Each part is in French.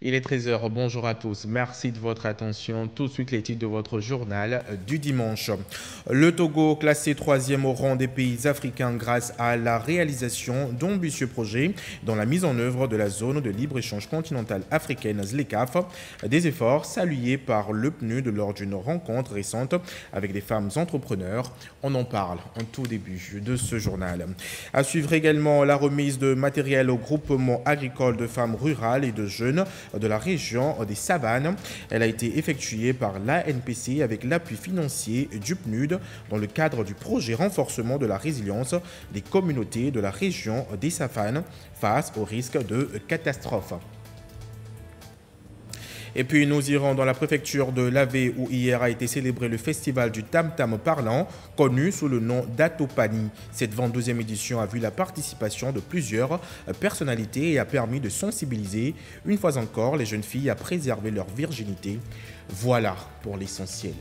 Il est 13 heures. Bonjour à tous. Merci de votre attention. Tout de suite, les titres de votre journal du dimanche. Le Togo, classé troisième au rang des pays africains grâce à la réalisation d'ambitieux projets dans la mise en œuvre de la zone de libre-échange continentale africaine ZLECAf. Des efforts salués par le PNUD lors d'une rencontre récente avec des femmes entrepreneurs. On en parle en tout début de ce journal. À suivre également la remise de matériel au groupement agricole de femmes rurales et de jeunes de la région des Savanes. Elle a été effectuée par l'ANPC avec l'appui financier du PNUD dans le cadre du projet renforcement de la résilience des communautés de la région des Savanes face au risque de catastrophe. Et puis nous irons dans la préfecture de Lavé où hier a été célébré le festival du tam-tam parlant, connu sous le nom d'Atopani. Cette 22e édition a vu la participation de plusieurs personnalités et a permis de sensibiliser une fois encore les jeunes filles à préserver leur virginité. Voilà pour l'essentiel.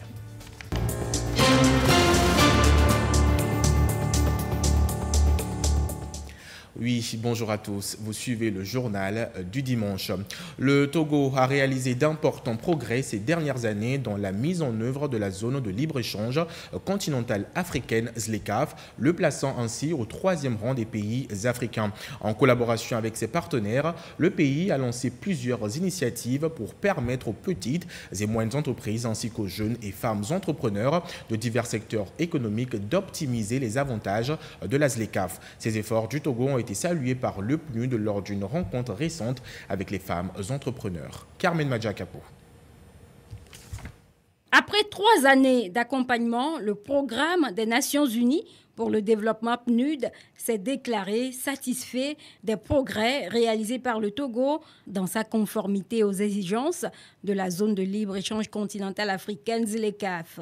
Oui, bonjour à tous. Vous suivez le journal du dimanche. Le Togo a réalisé d'importants progrès ces dernières années dans la mise en œuvre de la zone de libre-échange continentale africaine ZLECAf, le plaçant ainsi au troisième rang des pays africains. En collaboration avec ses partenaires, le pays a lancé plusieurs initiatives pour permettre aux petites et moyennes entreprises ainsi qu'aux jeunes et femmes entrepreneurs de divers secteurs économiques d'optimiser les avantages de la ZLECAf. Ces efforts du Togo ont été salué par le PNUD lors d'une rencontre récente avec les femmes entrepreneurs. Carmen Madjakapo. Après 3 années d'accompagnement, le programme des Nations Unies pour le développement PNUD s'est déclaré satisfait des progrès réalisés par le Togo dans sa conformité aux exigences de la zone de libre-échange continentale africaine ZLECAf.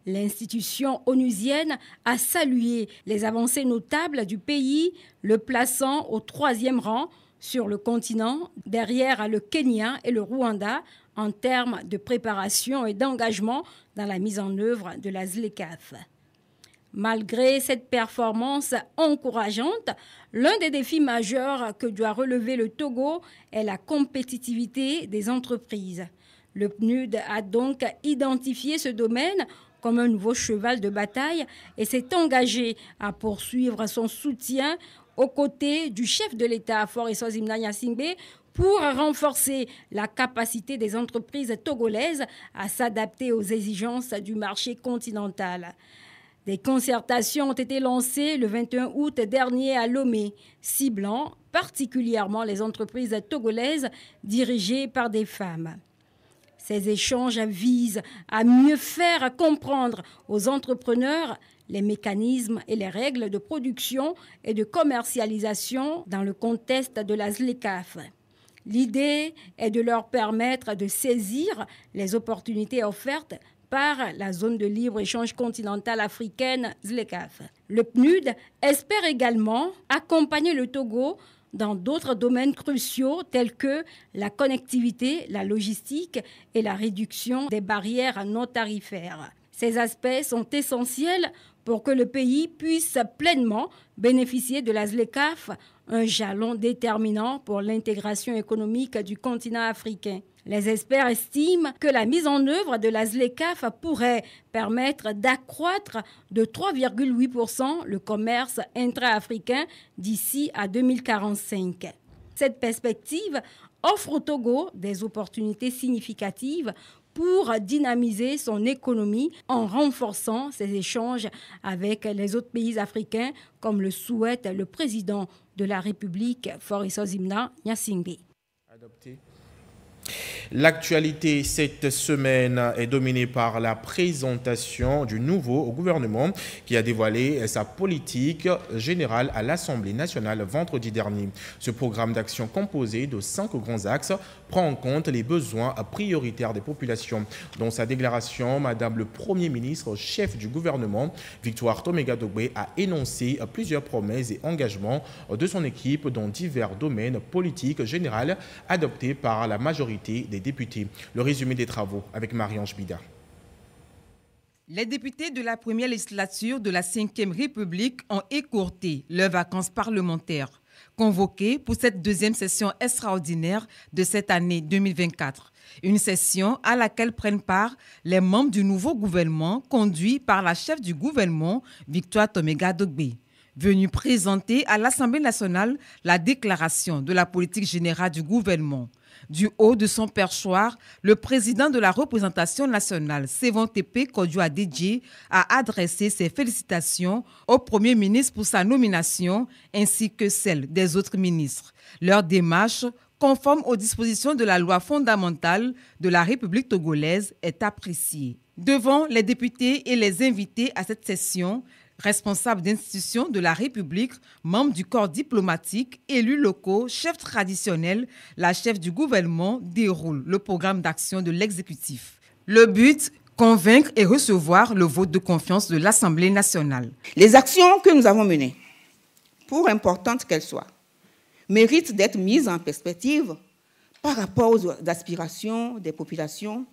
L'institution onusienne a salué les avancées notables du pays, le plaçant au 3e rang sur le continent, derrière le Kenya et le Rwanda, en termes de préparation et d'engagement dans la mise en œuvre de la ZLECAf. Malgré cette performance encourageante, l'un des défis majeurs que doit relever le Togo est la compétitivité des entreprises. Le PNUD a donc identifié ce domaine comme un nouveau cheval de bataille et s'est engagé à poursuivre son soutien aux côtés du chef de l'État, Faure Essozimna Gnassingbé, pour renforcer la capacité des entreprises togolaises à s'adapter aux exigences du marché continental. Des concertations ont été lancées le 21 août dernier à Lomé, ciblant particulièrement les entreprises togolaises dirigées par des femmes. Ces échanges visent à mieux faire comprendre aux entrepreneurs les mécanismes et les règles de production et de commercialisation dans le contexte de la ZLECAf. L'idée est de leur permettre de saisir les opportunités offertes par la zone de libre-échange continentale africaine ZLECAf. Le PNUD espère également accompagner le Togo dans d'autres domaines cruciaux tels que la connectivité, la logistique et la réduction des barrières non tarifaires. Ces aspects sont essentiels pour que le pays puisse pleinement bénéficier de la ZLECAf, un jalon déterminant pour l'intégration économique du continent africain. Les experts estiment que la mise en œuvre de la ZLECAf pourrait permettre d'accroître de 3,8% le commerce intra-africain d'ici à 2045. Cette perspective offre au Togo des opportunités significatives pour dynamiser son économie en renforçant ses échanges avec les autres pays africains, comme le souhaite le président de la République, Faure Essozimna Gnassingbé. L'actualité cette semaine est dominée par la présentation du nouveau gouvernement qui a dévoilé sa politique générale à l'Assemblée nationale vendredi dernier. Ce programme d'action composé de 5 grands axes prend en compte les besoins prioritaires des populations. Dans sa déclaration, Madame le Premier ministre, chef du gouvernement, Victoire Toméga-Dogbe, a énoncé plusieurs promesses et engagements de son équipe dans divers domaines politiques généraux adoptés par la majorité des députés. Le résumé des travaux avec Marie-Ange Bida. Les députés de la première législature de la 5e République ont écourté leurs vacances parlementaires. convoquée pour cette deuxième session extraordinaire de cette année 2024. Une session à laquelle prennent part les membres du nouveau gouvernement conduit par la chef du gouvernement, Victoire Toméga-Dogbe, venue présenter à l'Assemblée nationale la déclaration de la politique générale du gouvernement. Du haut de son perchoir, le président de la représentation nationale, Sévon Tepe Kodjo-Adedje, a adressé ses félicitations au Premier ministre pour sa nomination ainsi que celle des autres ministres. Leur démarche, conforme aux dispositions de la loi fondamentale de la République togolaise, est appréciée. Devant les députés et les invités à cette session, responsables d'institutions de la République, membres du corps diplomatique, élus locaux, chefs traditionnels, la chef du gouvernement déroule le programme d'action de l'exécutif. Le but, convaincre et recevoir le vote de confiance de l'Assemblée nationale. Les actions que nous avons menées, pour importantes qu'elles soient, méritent d'être mises en perspective par rapport aux aspirations des populations,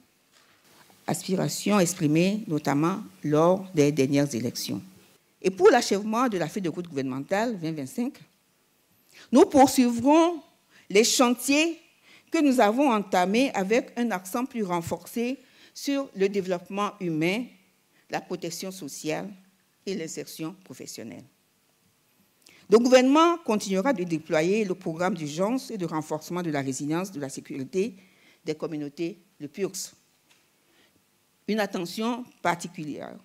aspirations exprimées notamment lors des dernières élections. Et pour l'achèvement de la feuille de route gouvernementale 2025, nous poursuivrons les chantiers que nous avons entamés avec un accent plus renforcé sur le développement humain, la protection sociale et l'insertion professionnelle. Le gouvernement continuera de déployer le programme d'urgence et de renforcement de la résilience de la sécurité des communautés, le PURS. Une attention particulière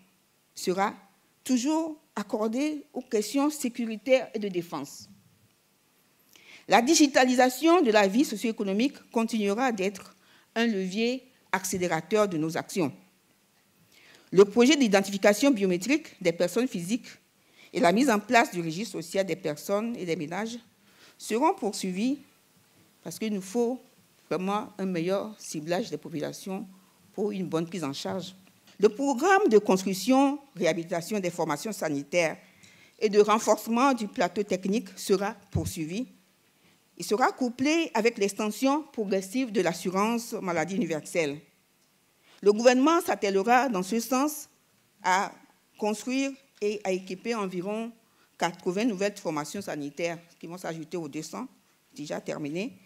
sera toujours accordée aux questions sécuritaires et de défense. La digitalisation de la vie socio-économique continuera d'être un levier accélérateur de nos actions. Le projet d'identification biométrique des personnes physiques et la mise en place du registre social des personnes et des ménages seront poursuivis parce qu'il nous faut vraiment un meilleur ciblage des populations pour une bonne prise en charge. Le programme de construction, réhabilitation des formations sanitaires et de renforcement du plateau technique sera poursuivi. Il sera couplé avec l'extension progressive de l'assurance maladie universelle. Le gouvernement s'attellera dans ce sens à construire et à équiper environ 80 nouvelles formations sanitaires qui vont s'ajouter aux 200 déjà terminées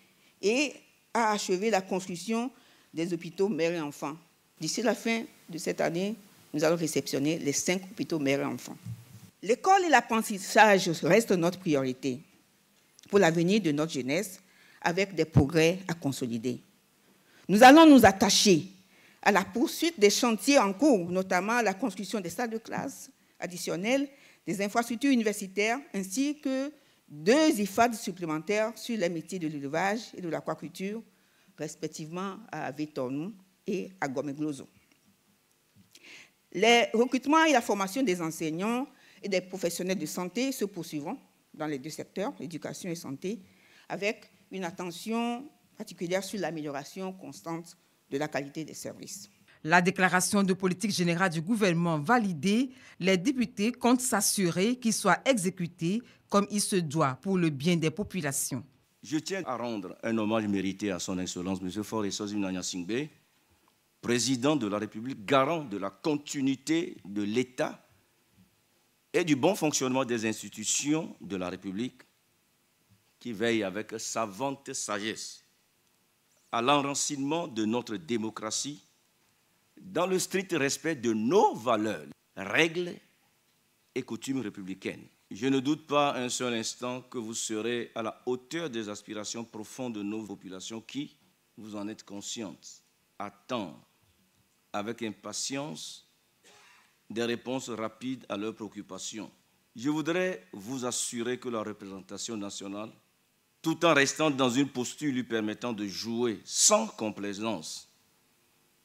et à achever la construction des hôpitaux mères et enfants. D'ici la fin de cette année, nous allons réceptionner les 5 hôpitaux mères et enfants. L'école et l'apprentissage restent notre priorité pour l'avenir de notre jeunesse avec des progrès à consolider. Nous allons nous attacher à la poursuite des chantiers en cours, notamment la construction des salles de classe additionnelles, des infrastructures universitaires, ainsi que 2 IFAD supplémentaires sur les métiers de l'élevage et de l'aquaculture, respectivement à Vétornou et à Gomegloso. Les recrutements et la formation des enseignants et des professionnels de santé se poursuivront dans les 2 secteurs, éducation et santé, avec une attention particulière sur l'amélioration constante de la qualité des services. La déclaration de politique générale du gouvernement validée, les députés comptent s'assurer qu'il soit exécuté comme il se doit pour le bien des populations. Je tiens à rendre un hommage mérité à son Excellence M. Faure Essozi Nanya Singbe, président de la République, garant de la continuité de l'État et du bon fonctionnement des institutions de la République, qui veille avec savante sagesse à l'enracinement de notre démocratie dans le strict respect de nos valeurs, règles et coutumes républicaines. Je ne doute pas un seul instant que vous serez à la hauteur des aspirations profondes de nos populations qui, vous en êtes conscientes, attendent avec impatience des réponses rapides à leurs préoccupations. Je voudrais vous assurer que la représentation nationale, tout en restant dans une posture lui permettant de jouer sans complaisance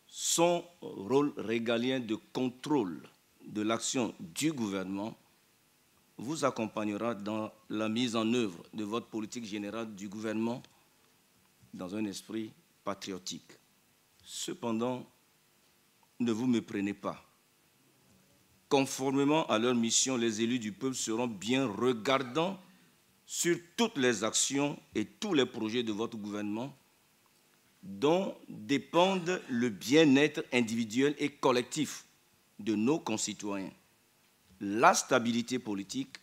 son rôle régalien de contrôle de l'action du gouvernement, vous accompagnera dans la mise en œuvre de votre politique générale du gouvernement dans un esprit patriotique. Cependant, ne vous méprenez pas. Conformément à leur mission, les élus du peuple seront bien regardants sur toutes les actions et tous les projets de votre gouvernement dont dépendent le bien-être individuel et collectif de nos concitoyens, la stabilité politique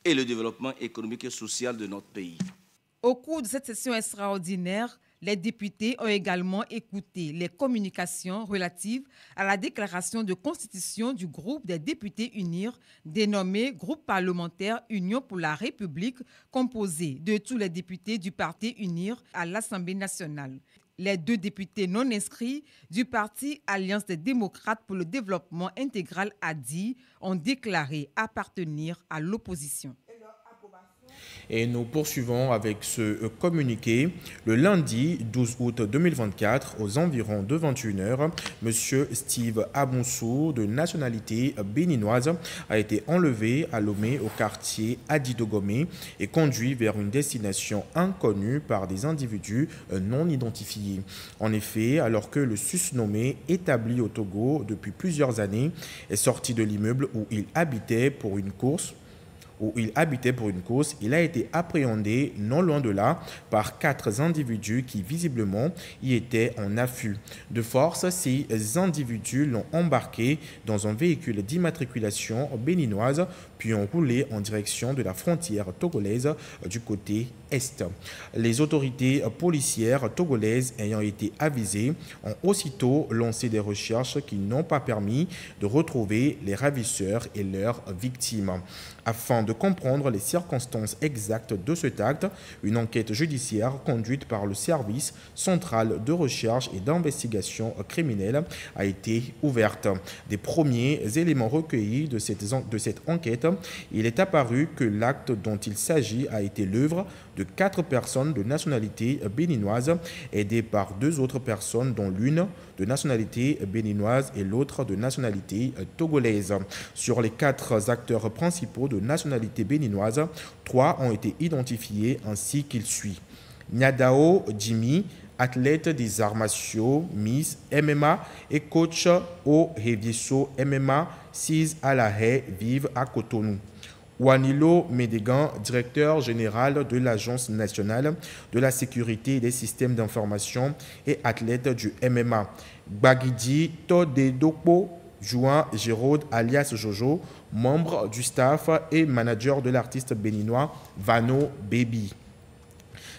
et le développement économique et social de notre pays. Au cours de cette session extraordinaire, les députés ont également écouté les communications relatives à la déclaration de constitution du groupe des députés UNIR, dénommé Groupe parlementaire Union pour la République, composé de tous les députés du parti UNIR à l'Assemblée nationale. Les 2 députés non inscrits du parti Alliance des démocrates pour le développement intégral ADI ont déclaré appartenir à l'opposition. Et nous poursuivons avec ce communiqué. Le lundi 12 août 2024, aux environs de 21h, M. Steve Abonsou, de nationalité béninoise, a été enlevé à Lomé au quartier Adidogomé et conduit vers une destination inconnue par des individus non identifiés. En effet, alors que le susnommé, établi au Togo depuis plusieurs années, est sorti de l'immeuble où il habitait pour une course, il a été appréhendé non loin de là par 4 individus qui visiblement y étaient en affût. De force, ces individus l'ont embarqué dans un véhicule d'immatriculation béninoise puis ont roulé en direction de la frontière togolaise du côté est. Les autorités policières togolaises ayant été avisées ont aussitôt lancé des recherches qui n'ont pas permis de retrouver les ravisseurs et leurs victimes. Afin de comprendre les circonstances exactes de cet acte, une enquête judiciaire conduite par le service central de recherche et d'investigation criminelle a été ouverte. Des premiers éléments recueillis de cette enquête, il est apparu que l'acte dont il s'agit a été l'œuvre de 4 personnes de nationalité béninoise, aidées par 2 autres personnes, dont l'une de nationalité béninoise et l'autre de nationalité togolaise. Sur les 4 acteurs principaux de nationalité béninoise, 3 ont été identifiés ainsi qu'il suit. Nyadao Jimmy, athlète des arts martiaux, Miss MMA et coach au Hevieso MMA, 6 à La Haye, vivent à Cotonou. Wanilo Médégan, directeur général de l'Agence nationale de la sécurité des systèmes d'information et athlète du MMA. Gbagidi Todedokpo, Juan Géraude alias Jojo, membre du staff et manager de l'artiste béninois Vano Baby.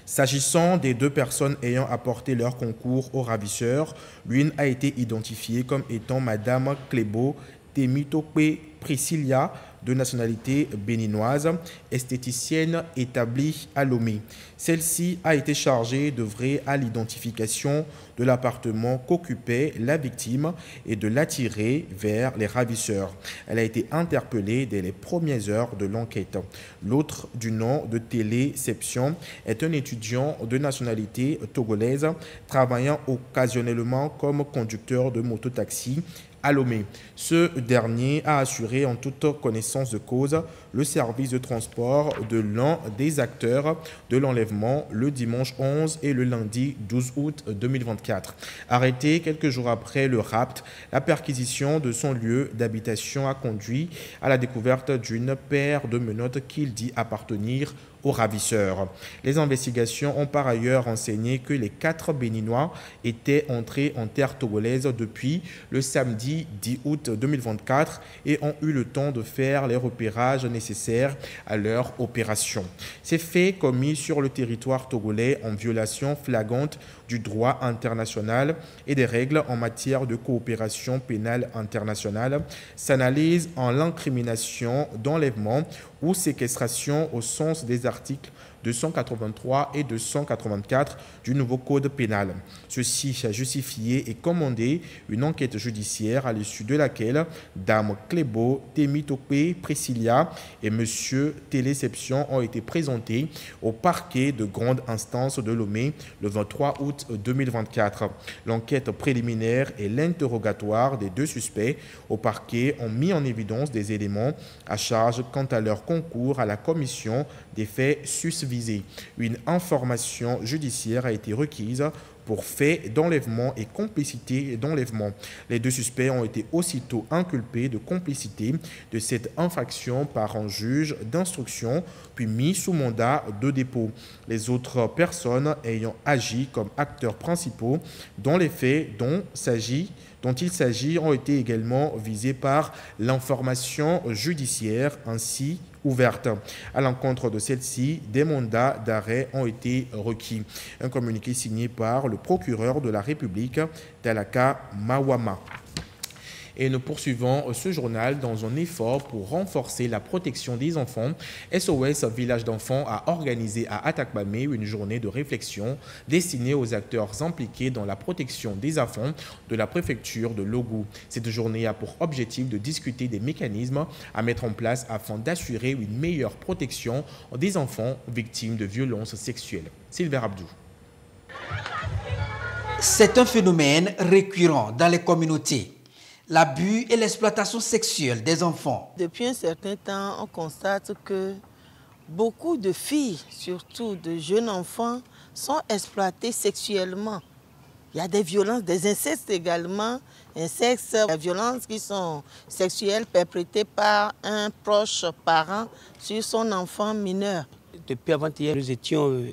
S'agissant des 2 personnes ayant apporté leur concours aux ravisseurs, l'une a été identifiée comme étant Madame Clébo Temitope Priscilla, de nationalité béninoise, esthéticienne établie à Lomé. Celle-ci a été chargée d'œuvrer à l'identification de l'appartement qu'occupait la victime et de l'attirer vers les ravisseurs. Elle a été interpellée dès les premières heures de l'enquête. L'autre, du nom de Téléception, est un étudiant de nationalité togolaise travaillant occasionnellement comme conducteur de mototaxi à Lomé. Ce dernier a assuré en toute connaissance de cause le service de transport de l'un des acteurs de l'enlèvement le dimanche 11 et le lundi 12 août 2024. Arrêté quelques jours après le rapt, la perquisition de son lieu d'habitation a conduit à la découverte d'une paire de menottes qu'il dit appartenir aux ravisseurs. Les investigations ont par ailleurs renseigné que les 4 Béninois étaient entrés en terre togolaise depuis le samedi 10 août 2024 et ont eu le temps de faire les repérages nécessaires à leur opération. Ces faits commis sur le territoire togolais en violation flagrante du droit international et des règles en matière de coopération pénale internationale s'analysent en l'incrimination d'enlèvement ou séquestration au sens des articles 283 et 284 du nouveau code pénal. Ceci a justifié et commandé une enquête judiciaire à l'issue de laquelle Dame Clébo Temitope Priscilla et Monsieur Téléception ont été présentés au parquet de grande instance de Lomé le 23 août 2024. L'enquête préliminaire et l'interrogatoire des 2 suspects au parquet ont mis en évidence des éléments à charge quant à leur concours à la commission des faits susvisés. Une information judiciaire a été requise pour faits d'enlèvement et complicité d'enlèvement. Les 2 suspects ont été aussitôt inculpés de complicité de cette infraction par un juge d'instruction, puis mis sous mandat de dépôt. Les autres personnes ayant agi comme acteurs principaux dans les faits dont il s'agit ont été également visées par l'information judiciaire ainsi ouverte. À l'encontre de celle-ci, des mandats d'arrêt ont été requis. Un communiqué signé par le procureur de la République, Talaka Mawama. Et nous poursuivons ce journal dans un effort pour renforcer la protection des enfants. SOS Village d'enfants a organisé à Atakpamé une journée de réflexion destinée aux acteurs impliqués dans la protection des enfants de la préfecture de Logou. Cette journée a pour objectif de discuter des mécanismes à mettre en place afin d'assurer une meilleure protection des enfants victimes de violences sexuelles. Sylvain Abdou. C'est un phénomène récurrent dans les communautés. L'abus et l'exploitation sexuelle des enfants. Depuis un certain temps, on constate que beaucoup de filles, surtout de jeunes enfants, sont exploitées sexuellement. Il y a des violences, des incestes également, incestes, des violences qui sont sexuelles perpétrées par un proche parent sur son enfant mineur. Depuis avant-hier, nous étions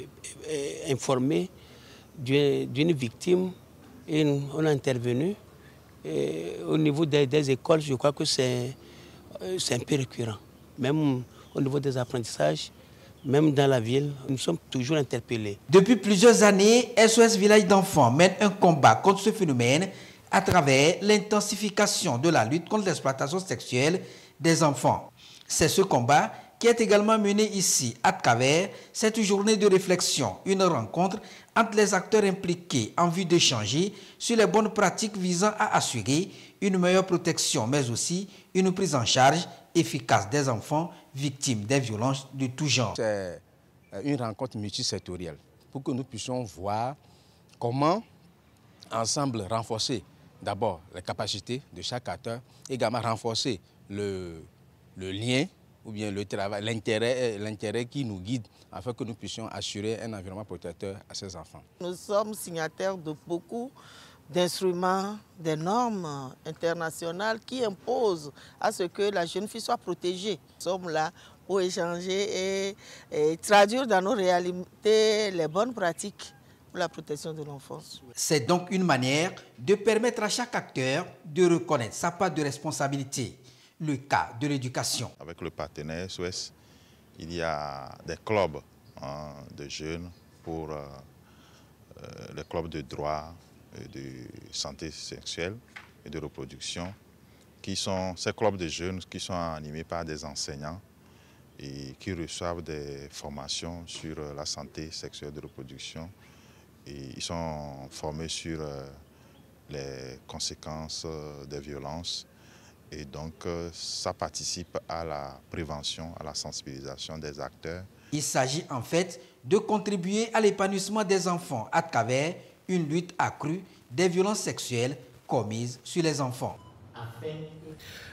informés d'une victime et on a intervenu. Et au niveau des écoles, je crois que c'est un peu récurrent. Même au niveau des apprentissages, même dans la ville, nous sommes toujours interpellés. Depuis plusieurs années, SOS Village d'enfants mène un combat contre ce phénomène à travers l'intensification de la lutte contre l'exploitation sexuelle des enfants. C'est ce combat qui est également mené ici à travers cette journée de réflexion, une rencontre entre les acteurs impliqués en vue d'échanger sur les bonnes pratiques visant à assurer une meilleure protection, mais aussi une prise en charge efficace des enfants victimes des violences de tout genre. C'est une rencontre multisectorielle pour que nous puissions voir comment ensemble renforcer d'abord les capacités de chaque acteur, également renforcer le lien ou bien le travail, l'intérêt qui nous guide afin que nous puissions assurer un environnement protecteur à ces enfants. Nous sommes signataires de beaucoup d'instruments, des normes internationales qui imposent à ce que la jeune fille soit protégée. Nous sommes là pour échanger et traduire dans nos réalités les bonnes pratiques pour la protection de l'enfance. C'est donc une manière de permettre à chaque acteur de reconnaître sa part de responsabilité. Le cas de l'éducation. Avec le partenaire SOS, il y a des clubs de jeunes pour les clubs de droit, de santé sexuelle et de reproduction, ces clubs de jeunes qui sont animés par des enseignants et qui reçoivent des formations sur la santé sexuelle et de reproduction. Et ils sont formés sur les conséquences des violences. Et donc, ça participe à la prévention, à la sensibilisation des acteurs. Il s'agit en fait de contribuer à l'épanouissement des enfants à travers une lutte accrue des violences sexuelles commises sur les enfants.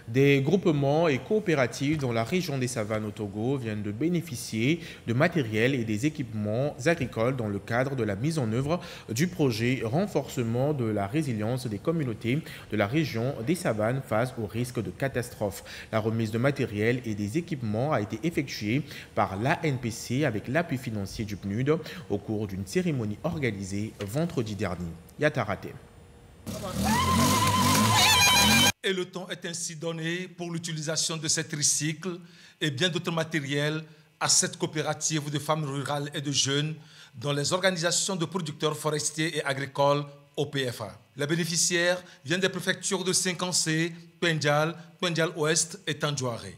Des groupements et coopératives dans la région des Savanes au Togo viennent de bénéficier de matériel et des équipements agricoles dans le cadre de la mise en œuvre du projet renforcement de la résilience des communautés de la région des Savanes face au risque de catastrophe. La remise de matériel et des équipements a été effectuée par l'ANPC avec l'appui financier du PNUD au cours d'une cérémonie organisée vendredi dernier. Yatarate. Et le temps est ainsi donné pour l'utilisation de ces tricycles et bien d'autres matériels à cette coopérative de femmes rurales et de jeunes dans les organisations de producteurs forestiers et agricoles OPFA. Les bénéficiaires viennent des préfectures de Sinkansé, Pendjal, Pendjal-Ouest et Tandjouaré.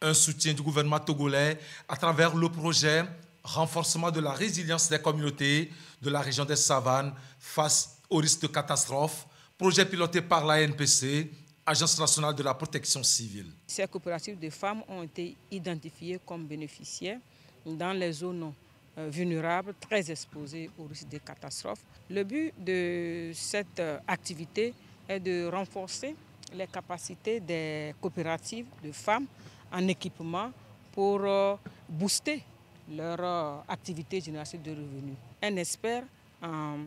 Un soutien du gouvernement togolais à travers le projet renforcement de la résilience des communautés de la région des Savanes face au risque de catastrophe, projet piloté par l'ANPC, Agence nationale de la protection civile. Ces coopératives de femmes ont été identifiées comme bénéficiaires dans les zones vulnérables, très exposées au risque de catastrophes. Le but de cette activité est de renforcer les capacités des coopératives de femmes en équipement pour booster leur activité génératrice de revenus. Un expert en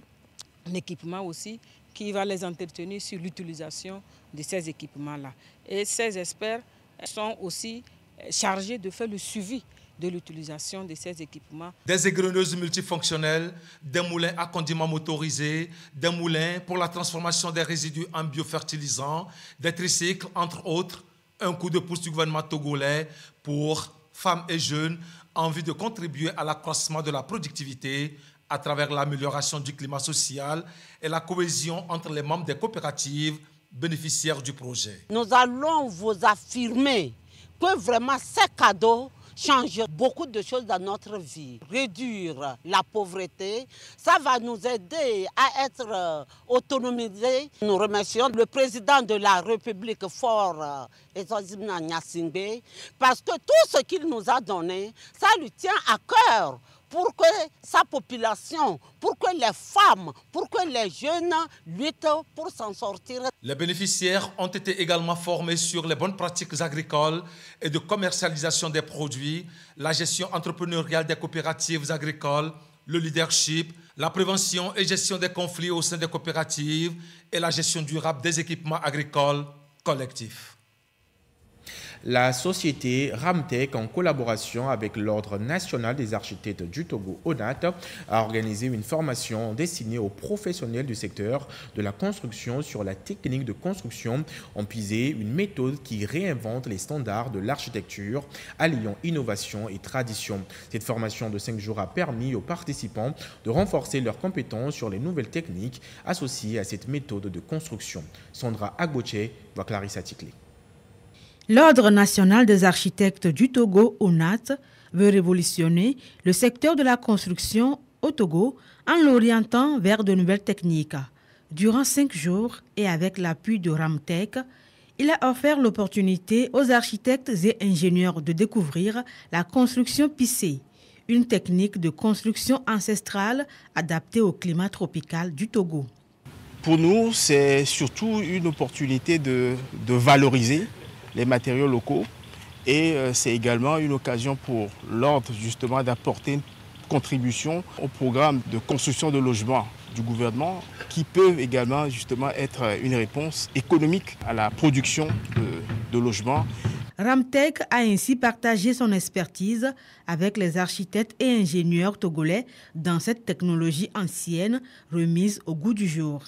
équipement aussi qui va les entretenir sur l'utilisation de ces équipements-là. Et ces experts sont aussi chargés de faire le suivi de l'utilisation de ces équipements. Des égreneuses multifonctionnelles, des moulins à condiments motorisés, des moulins pour la transformation des résidus en biofertilisants, des tricycles, entre autres, un coup de pouce du gouvernement togolais pour femmes et jeunes en vue de contribuer à l'accroissement de la productivité à travers l'amélioration du climat social et la cohésion entre les membres des coopératives bénéficiaires du projet. Nous allons vous affirmer que vraiment ces cadeaux changent beaucoup de choses dans notre vie. Réduire la pauvreté, ça va nous aider à être autonomisés. Nous remercions le président de la République Faure Eswazini Gnassingbé parce que tout ce qu'il nous a donné, ça lui tient à cœur pour que sa population, pour que les femmes, pour que les jeunes luttent pour s'en sortir. Les bénéficiaires ont été également formés sur les bonnes pratiques agricoles et de commercialisation des produits, la gestion entrepreneuriale des coopératives agricoles, le leadership, la prévention et gestion des conflits au sein des coopératives et la gestion durable des équipements agricoles collectifs. La société Ramtech, en collaboration avec l'Ordre national des architectes du Togo, ONAT, a organisé une formation destinée aux professionnels du secteur de la construction sur la technique de construction en pisé, une méthode qui réinvente les standards de l'architecture, alliant innovation et tradition. Cette formation de 5 jours a permis aux participants de renforcer leurs compétences sur les nouvelles techniques associées à cette méthode de construction. Sandra Agboche va Clarissa Tikli. L'Ordre national des architectes du Togo, ONAT, veut révolutionner le secteur de la construction au Togo en l'orientant vers de nouvelles techniques. Durant 5 jours et avec l'appui de Ramtech, il a offert l'opportunité aux architectes et ingénieurs de découvrir la construction pissée, une technique de construction ancestrale adaptée au climat tropical du Togo. Pour nous, c'est surtout une opportunité de valoriser les matériaux locaux et c'est également une occasion pour l'Ordre justement d'apporter une contribution au programme de construction de logements du gouvernement qui peuvent également justement être une réponse économique à la production de logements. Ramtech a ainsi partagé son expertise avec les architectes et ingénieurs togolais dans cette technologie ancienne remise au goût du jour.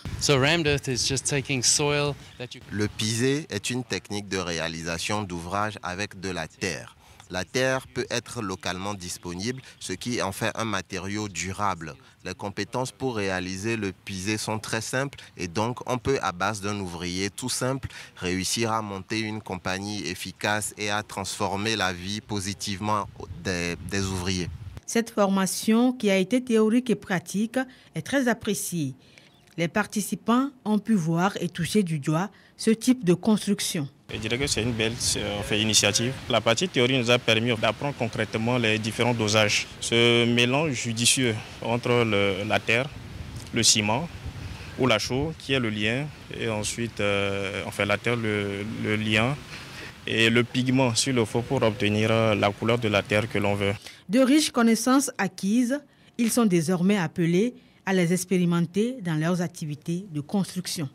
Le pisé est une technique de réalisation d'ouvrages avec de la terre. La terre peut être localement disponible, ce qui en fait un matériau durable. Les compétences pour réaliser le pisé sont très simples et donc on peut, à base d'un ouvrier tout simple, réussir à monter une compagnie efficace et à transformer la vie positivement des ouvriers. Cette formation, qui a été théorique et pratique, est très appréciée. Les participants ont pu voir et toucher du doigt ce type de construction. Je dirais que c'est une belle initiative. La partie théorie nous a permis d'apprendre concrètement les différents dosages. Ce mélange judicieux entre la terre, le ciment ou la chaux qui est le lien, et ensuite la terre, le lien et le pigment sur le feu pour obtenir la couleur de la terre que l'on veut. De riches connaissances acquises, ils sont désormais appelés à les expérimenter dans leurs activités de construction.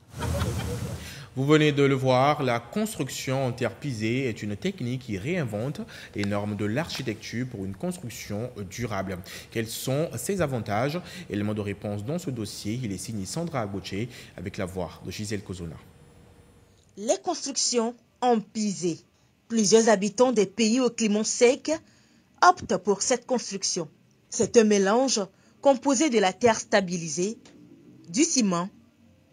Vous venez de le voir, la construction en terre pisée est une technique qui réinvente les normes de l'architecture pour une construction durable. Quels sont ses avantages? Élément de réponse dans ce dossier, il est signé Sandra Agboche avec la voix de Gisèle Kozona. Les constructions en pisé. Plusieurs habitants des pays au climat sec optent pour cette construction. C'est un mélange composé de la terre stabilisée, du ciment,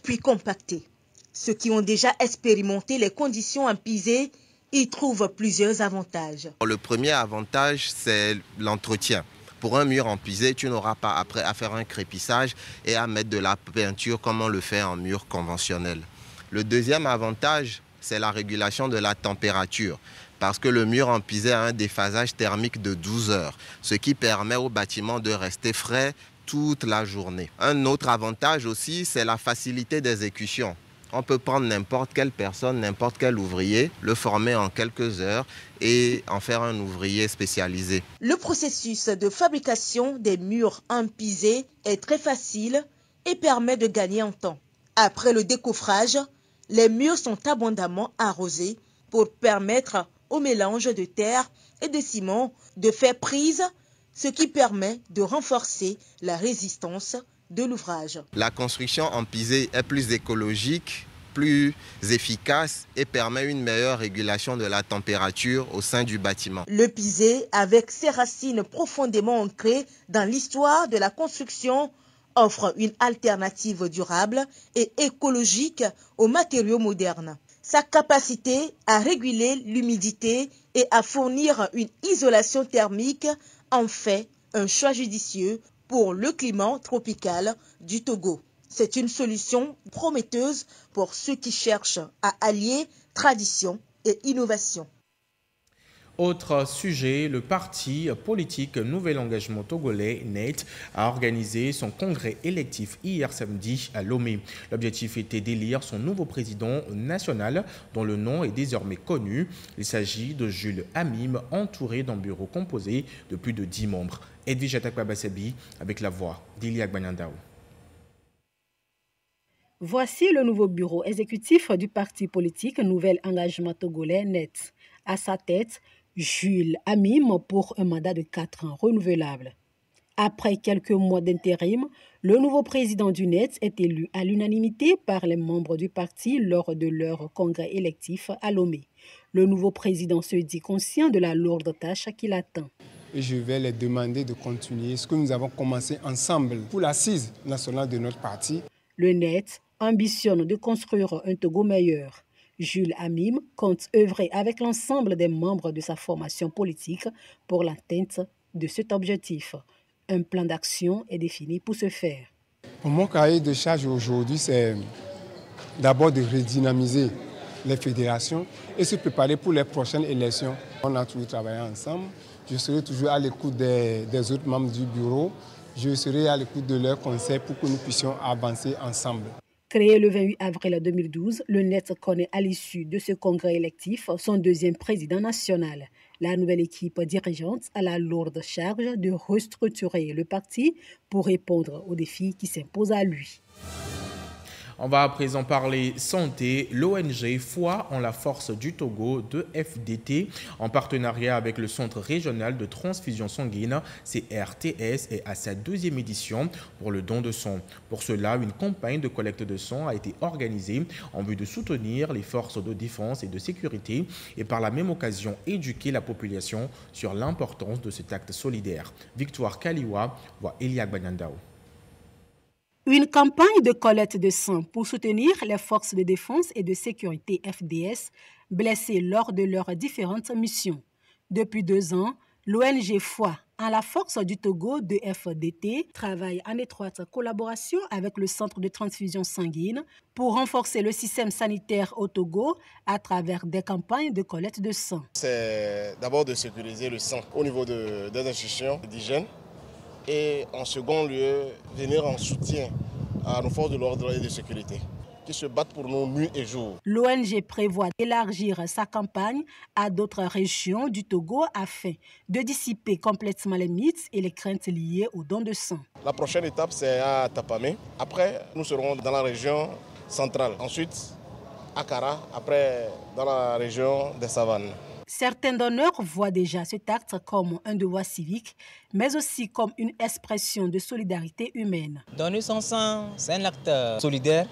puis compacté. Ceux qui ont déjà expérimenté les conditions en pisé y trouvent plusieurs avantages. Le premier avantage, c'est l'entretien. Pour un mur en pisé, tu n'auras pas après à faire un crépissage et à mettre de la peinture comme on le fait en mur conventionnel. Le deuxième avantage, c'est la régulation de la température. Parce que le mur en pisé a un déphasage thermique de 12 heures, ce qui permet au bâtiment de rester frais toute la journée. Un autre avantage aussi, c'est la facilité d'exécution. On peut prendre n'importe quelle personne, n'importe quel ouvrier, le former en quelques heures et en faire un ouvrier spécialisé. Le processus de fabrication des murs en pisé est très facile et permet de gagner en temps. Après le décoffrage, les murs sont abondamment arrosés pour permettre au mélange de terre et de ciment de faire prise, ce qui permet de renforcer la résistance de l'ouvrage. La construction en pisé est plus écologique plus efficace et permet une meilleure régulation de la température au sein du bâtiment. Le pisé, avec ses racines profondément ancrées dans l'histoire de la construction, offre une alternative durable et écologique aux matériaux modernes. Sa capacité à réguler l'humidité et à fournir une isolation thermique en fait un choix judicieux pour le climat tropical du Togo. C'est une solution prometteuse pour ceux qui cherchent à allier tradition et innovation. Autre sujet, le parti politique Nouvel Engagement Togolais, NET, a organisé son congrès électif hier samedi à Lomé. L'objectif était d'élire son nouveau président national, dont le nom est désormais connu. Il s'agit de Jules Amim, entouré d'un bureau composé de plus de 10 membres. Edwige Atakwa-Bassabi avec la voix d'Iliak Banyandao. Voici le nouveau bureau exécutif du parti politique Nouvel Engagement Togolais, NET. À sa tête, Jules Amim pour un mandat de 4 ans renouvelable. Après quelques mois d'intérim, le nouveau président du NET est élu à l'unanimité par les membres du parti lors de leur congrès électif à Lomé. Le nouveau président se dit conscient de la lourde tâche qui l'attend. Je vais les demander de continuer ce que nous avons commencé ensemble pour l'assise nationale de notre parti. Le NET ambitionne de construire un Togo meilleur. Jules Amim compte œuvrer avec l'ensemble des membres de sa formation politique pour l'atteinte de cet objectif. Un plan d'action est défini pour ce faire. Pour mon cahier de charge aujourd'hui, c'est d'abord de redynamiser les fédérations et se préparer pour les prochaines élections. On a toujours travaillé ensemble. Je serai toujours à l'écoute des autres membres du bureau. Je serai à l'écoute de leurs conseils pour que nous puissions avancer ensemble. Créé le 28 avril 2012, le NET connaît à l'issue de ce congrès électif son deuxième président national. La nouvelle équipe dirigeante a la lourde charge de restructurer le parti pour répondre aux défis qui s'imposent à lui. On va à présent parler santé. L'ONG Foi en la force du Togo, de FDT, en partenariat avec le Centre régional de transfusion sanguine, CRTS, est à sa deuxième édition pour le don de sang. Pour cela, une campagne de collecte de sang a été organisée en vue de soutenir les forces de défense et de sécurité et par la même occasion éduquer la population sur l'importance de cet acte solidaire. Victoire Kaliwa voit Eliak Banyandao. Une campagne de collecte de sang pour soutenir les forces de défense et de sécurité FDS blessées lors de leurs différentes missions. Depuis 2 ans, l'ONG Foi en la force du Togo de FDT travaille en étroite collaboration avec le Centre de transfusion sanguine pour renforcer le système sanitaire au Togo à travers des campagnes de collecte de sang. C'est d'abord de sécuriser le sang au niveau des institutions d'hygiène. Et en second lieu, venir en soutien à nos forces de l'ordre et de sécurité qui se battent pour nous nuit et jour. L'ONG prévoit d'élargir sa campagne à d'autres régions du Togo afin de dissiper complètement les mythes et les craintes liées aux dons de sang. La prochaine étape, c'est à Tapamé. Après, nous serons dans la région centrale. Ensuite, à Kara. Après, dans la région des Savanes. Certains donneurs voient déjà cet acte comme un devoir civique, mais aussi comme une expression de solidarité humaine. Donner son sang, c'est un acte solidaire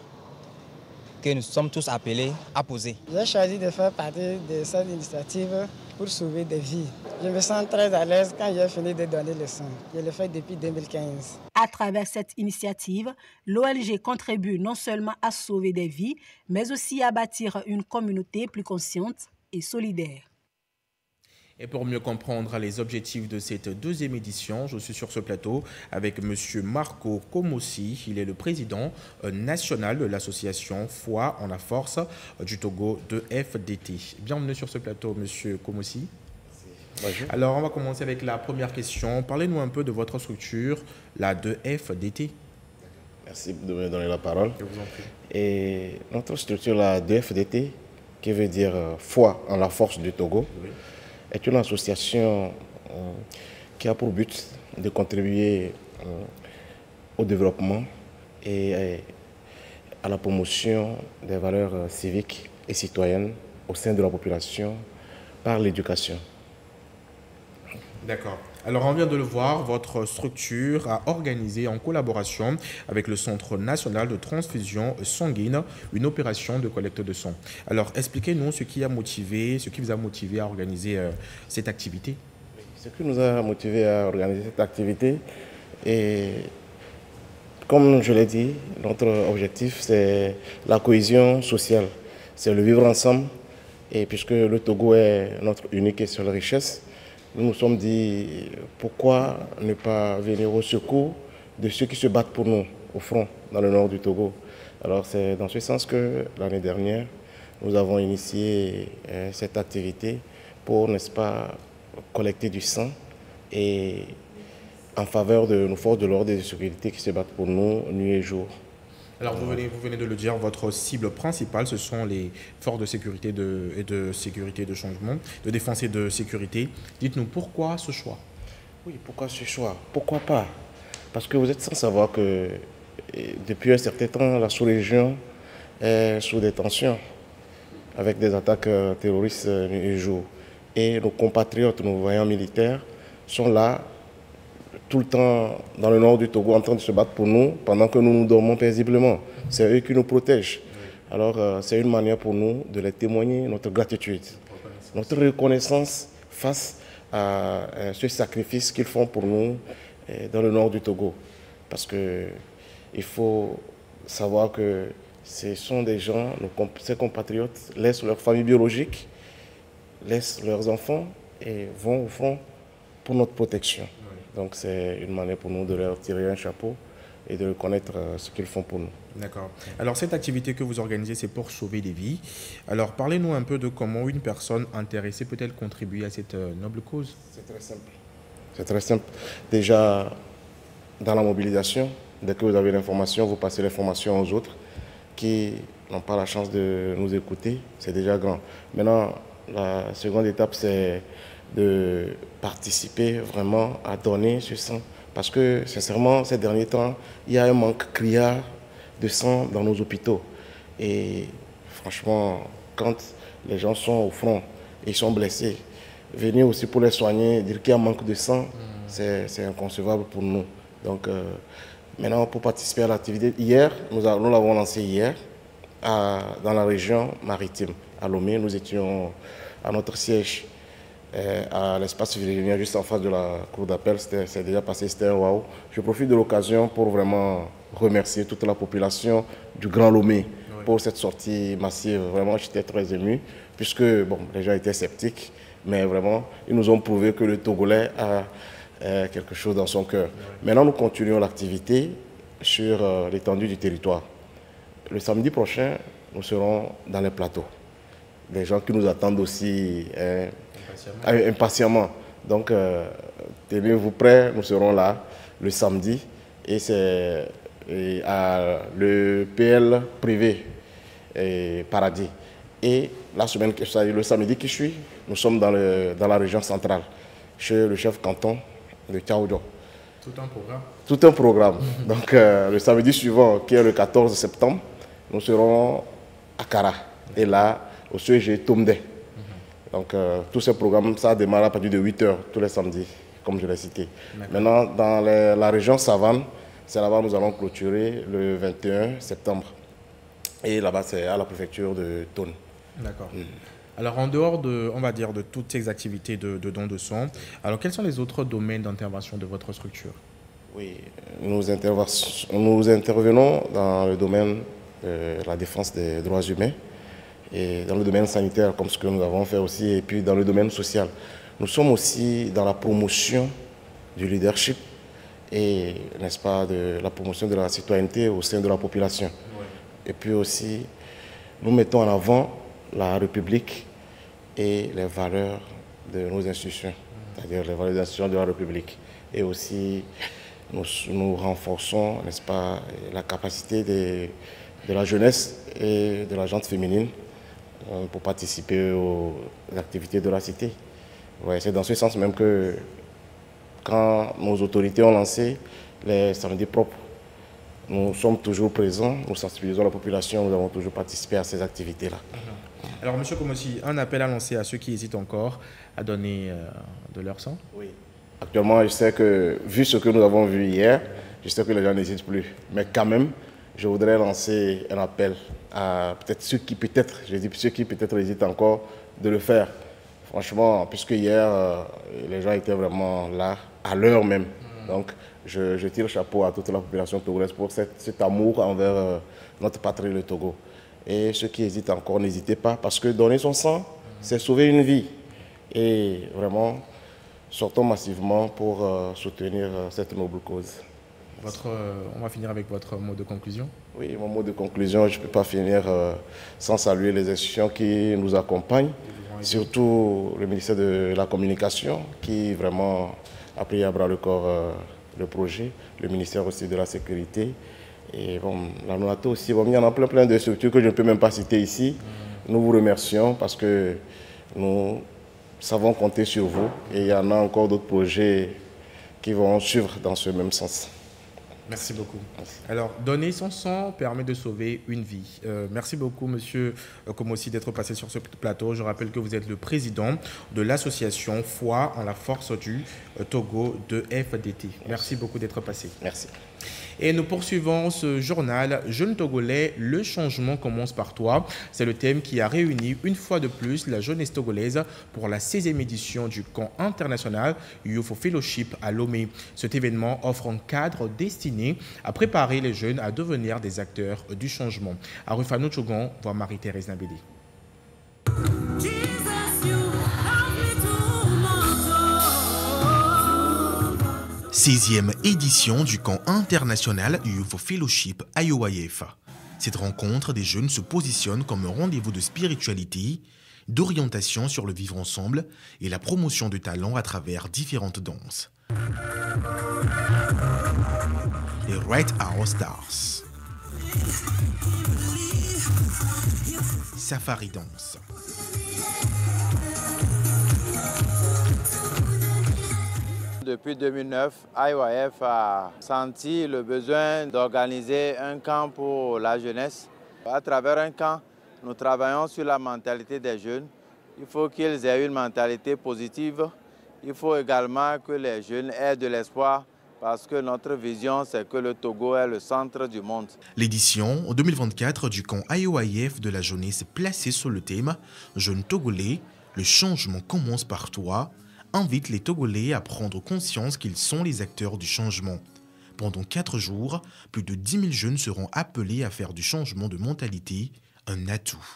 que nous sommes tous appelés à poser. J'ai choisi de faire partie de cette initiative pour sauver des vies. Je me sens très à l'aise quand j'ai fini de donner le sang. Je le fais depuis 2015. À travers cette initiative, l'ONG contribue non seulement à sauver des vies, mais aussi à bâtir une communauté plus consciente et solidaire. Et pour mieux comprendre les objectifs de cette deuxième édition, je suis sur ce plateau avec M. Marco Komossi. Il est le président national de l'association Foi en la force du Togo de FDT. Bienvenue sur ce plateau, M. Komossi. Bonjour. Alors, on va commencer avec la première question. Parlez-nous un peu de votre structure, la 2FDT. Merci de me donner la parole. Je vous en prie. Et notre structure, la 2FDT, qui veut dire Foi en la force du Togo, oui, est une association qui a pour but de contribuer au développement et à la promotion des valeurs civiques et citoyennes au sein de la population par l'éducation. D'accord. Alors, on vient de le voir, votre structure a organisé en collaboration avec le Centre national de transfusion sanguine une opération de collecte de sang. Alors, expliquez-nous ce qui vous a motivé à organiser cette activité. Ce qui nous a motivé à organiser cette activité, et comme je l'ai dit, notre objectif, c'est la cohésion sociale, c'est le vivre ensemble. Et puisque le Togo est notre unique et seule richesse, nous nous sommes dit pourquoi ne pas venir au secours de ceux qui se battent pour nous au front dans le nord du Togo. Alors c'est dans ce sens que l'année dernière, nous avons initié cette activité pour, n'est-ce pas, collecter du sang et en faveur de nos forces de l'ordre et de sécurité qui se battent pour nous nuit et jour. Alors vous venez de le dire, votre cible principale, ce sont les forces de sécurité et de sécurité de changement, de défense et de sécurité. Dites-nous pourquoi ce choix? Oui, pourquoi ce choix? Pourquoi pas? Parce que vous êtes sans savoir que depuis un certain temps, la sous-région est sous des tensions avec des attaques terroristes nuit et jour. Et nos compatriotes, nos voyants militaires sont là tout le temps dans le nord du Togo en train de se battre pour nous pendant que nous dormons paisiblement. C'est eux qui nous protègent. Alors c'est une manière pour nous de les témoigner notre gratitude, notre reconnaissance face à ce sacrifice qu'ils font pour nous dans le nord du Togo. Parce qu'il faut savoir que ce sont des gens, ces compatriotes laissent leur famille biologique, laissent leurs enfants et vont au front pour notre protection. Donc c'est une manière pour nous de leur tirer un chapeau et de reconnaître ce qu'ils font pour nous. D'accord. Alors cette activité que vous organisez, c'est pour sauver des vies. Alors parlez-nous un peu de comment une personne intéressée peut-elle contribuer à cette noble cause. C'est très simple. C'est très simple. Déjà, dans la mobilisation, dès que vous avez l'information, vous passez l'information aux autres qui n'ont pas la chance de nous écouter. C'est déjà grand. Maintenant, la seconde étape, c'est de participer vraiment à donner ce sang. Parce que, sincèrement, ces derniers temps, il y a un manque criard de sang dans nos hôpitaux. Et franchement, quand les gens sont au front et sont blessés, venir aussi pour les soigner, dire qu'il y a un manque de sang, c'est inconcevable pour nous. Donc, maintenant, pour participer à l'activité, hier, nous l'avons lancé hier, dans la région maritime. À Lomé, nous étions à notre siège à l'espace virginien, juste en face de la cour d'appel. C'est déjà passé, c'était un waouh. Je profite de l'occasion pour vraiment remercier toute la population du Grand Lomé pour cette sortie massive. Vraiment, j'étais très ému, puisque bon, les gens étaient sceptiques, mais vraiment, ils nous ont prouvé que le Togolais a quelque chose dans son cœur. Maintenant, nous continuons l'activité sur l'étendue du territoire. Le samedi prochain, nous serons dans les plateaux. Des gens qui nous attendent aussi impatiemment. Donc, tenez-vous prêts, nous serons là le samedi et c'est à le PL privé Paradis. Et la semaine, le samedi qui suit, nous sommes dans la région centrale, chez le chef canton de Tchaoudjo. Tout un programme. Tout un programme. Donc, le samedi suivant, qui est le 14 septembre, nous serons à Kara. Et là, au CEG Tomdé. Donc, tous ces programmes, ça démarre à partir de 8 h tous les samedis, comme je l'ai cité. Maintenant, dans la région Savane, c'est là-bas que nous allons clôturer le 21 septembre. Et là-bas, c'est à la préfecture de Thône. D'accord. Alors, en dehors on va dire, de toutes ces activités de don de sang, alors quels sont les autres domaines d'intervention de votre structure? Oui, nous intervenons dans le domaine de la défense des droits humains et dans le domaine sanitaire, comme ce que nous avons fait aussi, et puis dans le domaine social. Nous sommes aussi dans la promotion du leadership et, n'est-ce pas, de la promotion de la citoyenneté au sein de la population. Et puis aussi, nous mettons en avant la République et les valeurs de nos institutions, c'est-à-dire les valeurs des institutions de la République. Et aussi, nous renforçons, n'est-ce pas, la capacité de la jeunesse et de la gente féminine pour participer aux activités de la cité. Ouais, c'est dans ce sens même que quand nos autorités ont lancé les samedis propres, nous sommes toujours présents, nous sensibilisons la population, nous avons toujours participé à ces activités-là. Alors, M. Komossi, un appel à lancer à ceux qui hésitent encore à donner de leur sang? Oui. Actuellement, je sais que, vu ce que nous avons vu hier, je sais que les gens n'hésitent plus. Mais quand même, je voudrais lancer un appel à peut-être ceux qui peut-être hésitent encore de le faire. Franchement, puisque hier, les gens étaient vraiment là, à l'heure même. Donc, je tire le chapeau à toute la population togolaise pour cet amour envers notre patrie, le Togo. Et ceux qui hésitent encore, n'hésitez pas, parce que donner son sang, c'est sauver une vie. Et vraiment, sortons massivement pour soutenir cette noble cause. On va finir avec votre mot de conclusion. Oui, mon mot de conclusion, je ne peux pas finir sans saluer les institutions qui nous accompagnent, surtout le ministère de la Communication qui vraiment a pris à bras le corps le projet, le ministère aussi de la Sécurité. Et bon, la NONATO aussi, bon, il y en a plein de structures que je ne peux même pas citer ici. Nous vous remercions parce que nous savons compter sur vous et il y en a encore d'autres projets qui vont suivre dans ce même sens. Merci beaucoup. Alors, donner son sang permet de sauver une vie. Merci beaucoup, monsieur Komossi, d'être passé sur ce plateau. Je rappelle que vous êtes le président de l'association Foi en la force du Togo de FDT. Merci beaucoup d'être passé. Merci. Et nous poursuivons ce journal Jeunes Togolais, le changement commence par toi. C'est le thème qui a réuni une fois de plus la jeunesse togolaise pour la 16e édition du camp international Youth Fellowship à Lomé. Cet événement offre un cadre destiné à préparer les jeunes à devenir des acteurs du changement. À Rufano Tchogon, voit Marie-Thérèse Nabédé. 16e édition du camp international Youth Fellowship à IOIF. Cette rencontre des jeunes se positionne comme un rendez-vous de spiritualité, d'orientation sur le vivre ensemble et la promotion de talents à travers différentes danses. Les Right Hour Stars. Safari Dance. Depuis 2009, IOIF a senti le besoin d'organiser un camp pour la jeunesse. À travers un camp, nous travaillons sur la mentalité des jeunes. Il faut qu'ils aient une mentalité positive. Il faut également que les jeunes aient de l'espoir parce que notre vision, c'est que le Togo est le centre du monde. L'édition 2024 du camp IOIF de la jeunesse placée sur le thème « Jeunes Togolais, le changement commence par toi » invite les Togolais à prendre conscience qu'ils sont les acteurs du changement. Pendant 4 jours, plus de 10 000 jeunes seront appelés à faire du changement de mentalité un atout.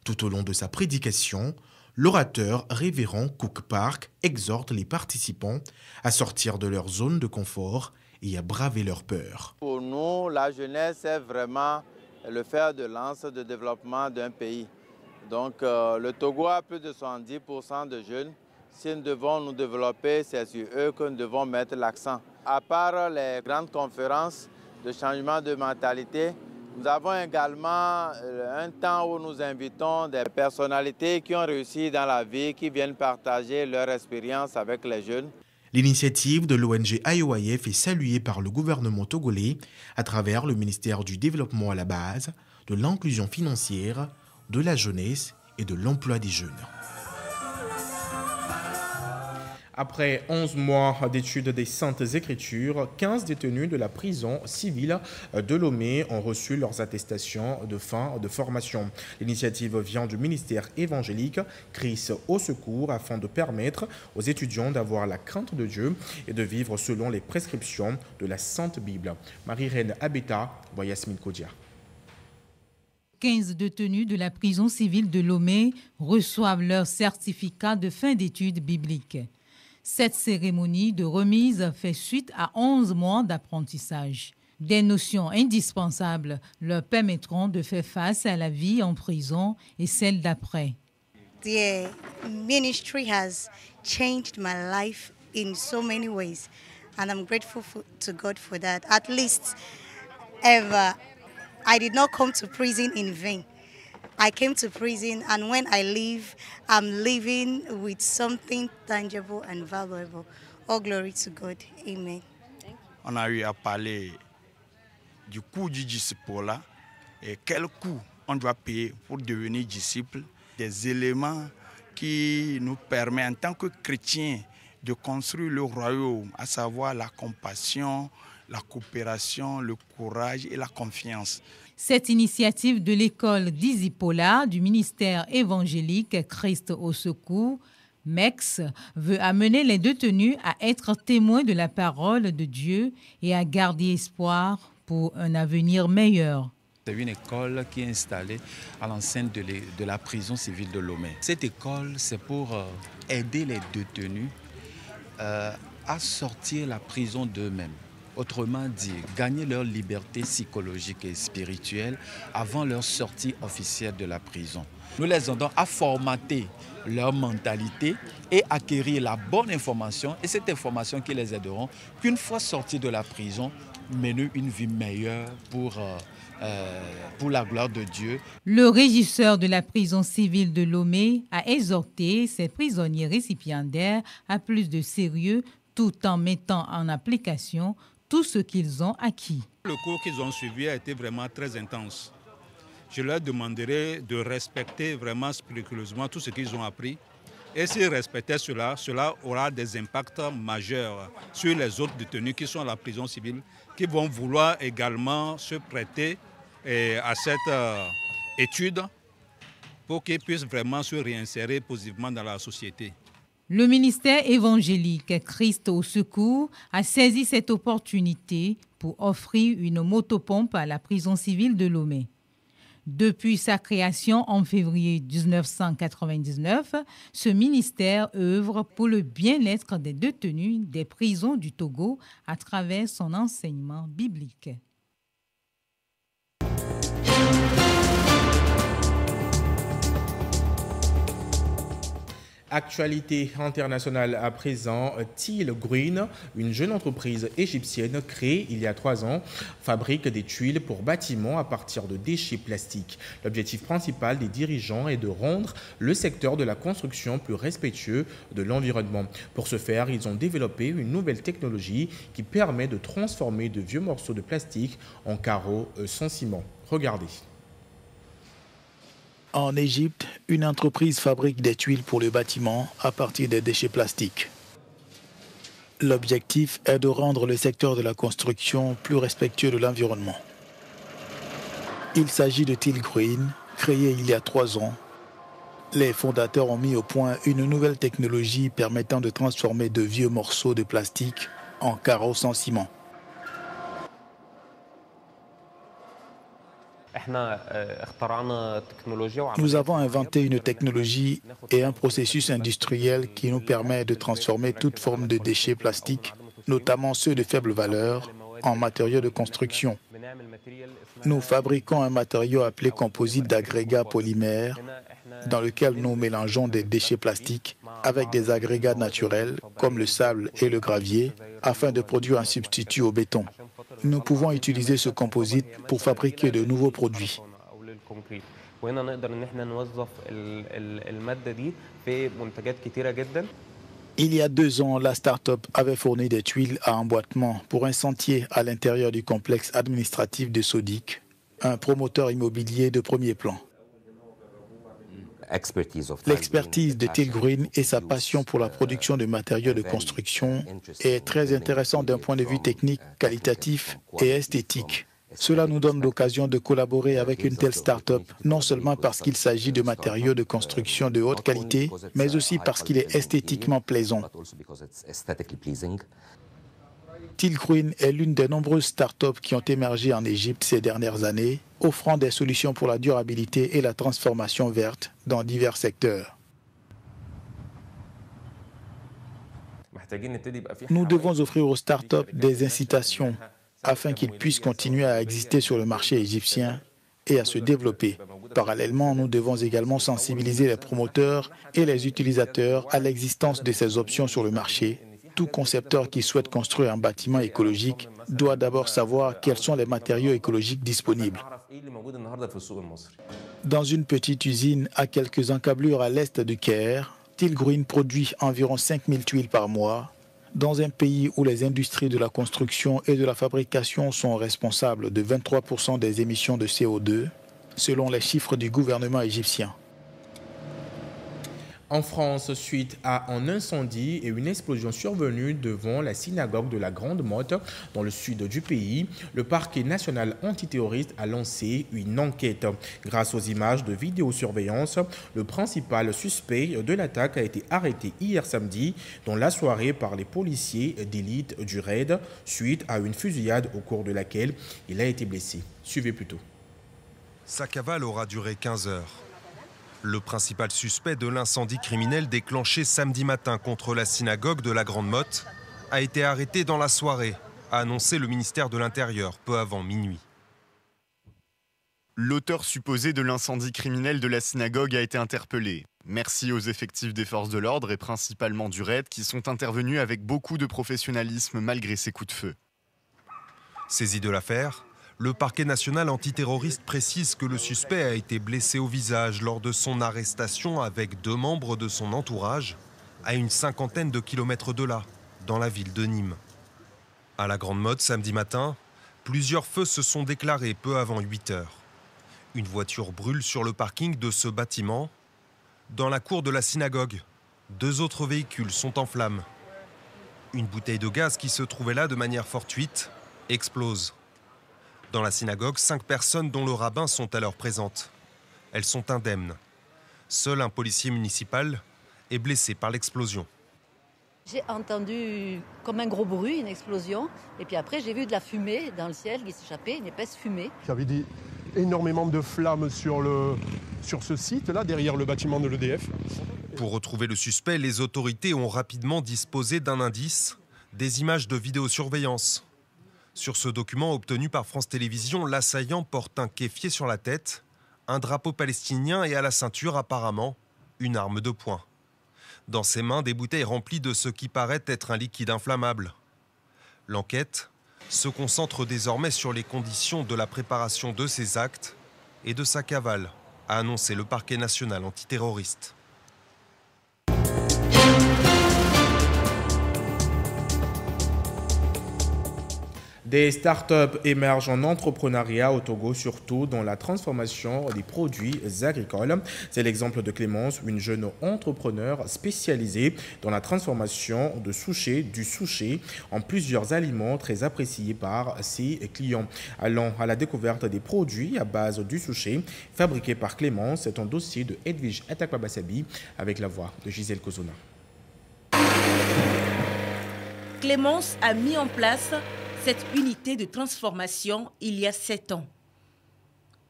Tout au long de sa prédication, l'orateur révérend Cook Park exhorte les participants à sortir de leur zone de confort et à braver leur peur. Pour nous, la jeunesse est vraiment le fer de lance de développement d'un pays. Donc le Togo a plus de 70% de jeunes. Si nous devons nous développer, c'est sur eux que nous devons mettre l'accent. À part les grandes conférences de changement de mentalité, nous avons également un temps où nous invitons des personnalités qui ont réussi dans la vie, qui viennent partager leur expérience avec les jeunes. L'initiative de l'ONG IOIF est saluée par le gouvernement togolais à travers le ministère du Développement à la base, de l'inclusion financière, de la jeunesse et de l'emploi des jeunes. Après 11 mois d'études des Saintes Écritures, 15 détenus de la prison civile de Lomé ont reçu leurs attestations de fin de formation. L'initiative vient du ministère évangélique Christ au secours afin de permettre aux étudiants d'avoir la crainte de Dieu et de vivre selon les prescriptions de la Sainte Bible. Marie-Reine Abeta, Yasmine Kodia. 15 détenus de la prison civile de Lomé reçoivent leur certificat de fin d'études bibliques. Cette cérémonie de remise fait suite à 11 mois d'apprentissage. Des notions indispensables leur permettront de faire face à la vie en prison et celle d'après. The ministry has changed my life in so many ways, and I'm grateful to God for that. At least ever, I did not come to prison in vain. I came to prison, and when I leave, I'm leaving with something tangible and valuable. All glory to God. Amen. On a eu à parler du coût du disciple et quel coût on doit payer pour devenir disciple, des éléments qui nous permettent en tant que chrétiens de construire le royaume, à savoir la compassion, la coopération, le courage et la confiance. Cette initiative de l'école Discipola du ministère évangélique Christ au secours, MEX, veut amener les détenus à être témoins de la parole de Dieu et à garder espoir pour un avenir meilleur. C'est une école qui est installée à l'enceinte de la prison civile de Lomé. Cette école, c'est pour aider les détenus à sortir la prison d'eux-mêmes. Autrement dit, gagner leur liberté psychologique et spirituelle avant leur sortie officielle de la prison. Nous les aidons à formater leur mentalité et acquérir la bonne information, et cette information qui les aideront, qu'une fois sortis de la prison, mener une vie meilleure pour la gloire de Dieu. Le régisseur de la prison civile de Lomé a exhorté ses prisonniers récipiendaires à plus de sérieux tout en mettant en application tout ce qu'ils ont acquis. Le cours qu'ils ont suivi a été vraiment très intense. Je leur demanderai de respecter vraiment scrupuleusement tout ce qu'ils ont appris. Et s'ils respectaient cela, cela aura des impacts majeurs sur les autres détenus qui sont à la prison civile, qui vont vouloir également se prêter à cette étude pour qu'ils puissent vraiment se réinsérer positivement dans la société. Le ministère évangélique Christ au secours a saisi cette opportunité pour offrir une motopompe à la prison civile de Lomé. Depuis sa création en février 1999, ce ministère œuvre pour le bien-être des détenus des prisons du Togo à travers son enseignement biblique. Actualité internationale à présent, Teal Green, une jeune entreprise égyptienne créée il y a 3 ans, fabrique des tuiles pour bâtiments à partir de déchets plastiques. L'objectif principal des dirigeants est de rendre le secteur de la construction plus respectueux de l'environnement. Pour ce faire, ils ont développé une nouvelle technologie qui permet de transformer de vieux morceaux de plastique en carreaux sans ciment. Regardez. En Égypte, une entreprise fabrique des tuiles pour le bâtiment à partir des déchets plastiques. L'objectif est de rendre le secteur de la construction plus respectueux de l'environnement. Il s'agit de Teal Green, créé il y a 3 ans. Les fondateurs ont mis au point une nouvelle technologie permettant de transformer de vieux morceaux de plastique en carreaux sans ciment. Nous avons inventé une technologie et un processus industriel qui nous permet de transformer toute forme de déchets plastiques, notamment ceux de faible valeur, en matériaux de construction. Nous fabriquons un matériau appelé composite d'agrégats polymères, dans lequel nous mélangeons des déchets plastiques avec des agrégats naturels, comme le sable et le gravier, afin de produire un substitut au béton. Nous pouvons utiliser ce composite pour fabriquer de nouveaux produits. Il y a 2 ans, la start-up avait fourni des tuiles à emboîtement pour un sentier à l'intérieur du complexe administratif de Sodic, un promoteur immobilier de premier plan. L'expertise de Teal Green et sa passion pour la production de matériaux de construction est très intéressante d'un point de vue technique, qualitatif et esthétique. Cela nous donne l'occasion de collaborer avec une telle start-up, non seulement parce qu'il s'agit de matériaux de construction de haute qualité, mais aussi parce qu'il est esthétiquement plaisant. Teal Green est l'une des nombreuses start-up qui ont émergé en Égypte ces dernières années, offrant des solutions pour la durabilité et la transformation verte dans divers secteurs. Nous devons offrir aux start-up des incitations afin qu'ils puissent continuer à exister sur le marché égyptien et à se développer. Parallèlement, nous devons également sensibiliser les promoteurs et les utilisateurs à l'existence de ces options sur le marché. Tout concepteur qui souhaite construire un bâtiment écologique doit d'abord savoir quels sont les matériaux écologiques disponibles. Dans une petite usine à quelques encablures à l'est de Caire, Teal Green produit environ 5000 tuiles par mois, dans un pays où les industries de la construction et de la fabrication sont responsables de 23% des émissions de CO2, selon les chiffres du gouvernement égyptien. En France, suite à un incendie et une explosion survenue devant la synagogue de la Grande Motte dans le sud du pays, le parquet national antiterroriste a lancé une enquête. Grâce aux images de vidéosurveillance, le principal suspect de l'attaque a été arrêté hier samedi dans la soirée par les policiers d'élite du raid suite à une fusillade au cours de laquelle il a été blessé. Suivez plutôt. Sa cavale aura duré 15 heures. Le principal suspect de l'incendie criminel déclenché samedi matin contre la synagogue de la Grande Motte a été arrêté dans la soirée, a annoncé le ministère de l'Intérieur peu avant minuit. L'auteur supposé de l'incendie criminel de la synagogue a été interpellé. Merci aux effectifs des forces de l'ordre et principalement du RAID qui sont intervenus avec beaucoup de professionnalisme malgré ces coups de feu. Saisi de l'affaire, le parquet national antiterroriste précise que le suspect a été blessé au visage lors de son arrestation avec 2 membres de son entourage à une 50aine de kilomètres de là, dans la ville de Nîmes. À la Grande Motte, samedi matin, plusieurs feux se sont déclarés peu avant 8 heures. Une voiture brûle sur le parking de ce bâtiment. Dans la cour de la synagogue, 2 autres véhicules sont en flammes. Une bouteille de gaz qui se trouvait là de manière fortuite explose. Dans la synagogue, 5 personnes dont le rabbin sont alors présentes. Elles sont indemnes. Seul un policier municipal est blessé par l'explosion. J'ai entendu comme un gros bruit, une explosion. Et puis après, j'ai vu de la fumée dans le ciel qui s'échappait, une épaisse fumée. Il y avait énormément de flammes sur ce site-là, derrière le bâtiment de l'EDF. Pour retrouver le suspect, les autorités ont rapidement disposé d'un indice, des images de vidéosurveillance. Sur ce document obtenu par France Télévisions, l'assaillant porte un kéfier sur la tête, un drapeau palestinien et à la ceinture apparemment une arme de poing. Dans ses mains, des bouteilles remplies de ce qui paraît être un liquide inflammable. L'enquête se concentre désormais sur les conditions de la préparation de ces actes et de sa cavale, a annoncé le parquet national antiterroriste. Des startups émergent en entrepreneuriat au Togo, surtout dans la transformation des produits agricoles. C'est l'exemple de Clémence, une jeune entrepreneur spécialisée dans la transformation du souché en plusieurs aliments très appréciés par ses clients. Allant à la découverte des produits à base du souché fabriqués par Clémence, c'est un dossier de Edwige Atakwabasabi avec la voix de Gisèle Kozona. Clémence a mis en place cette unité de transformation il y a 7 ans.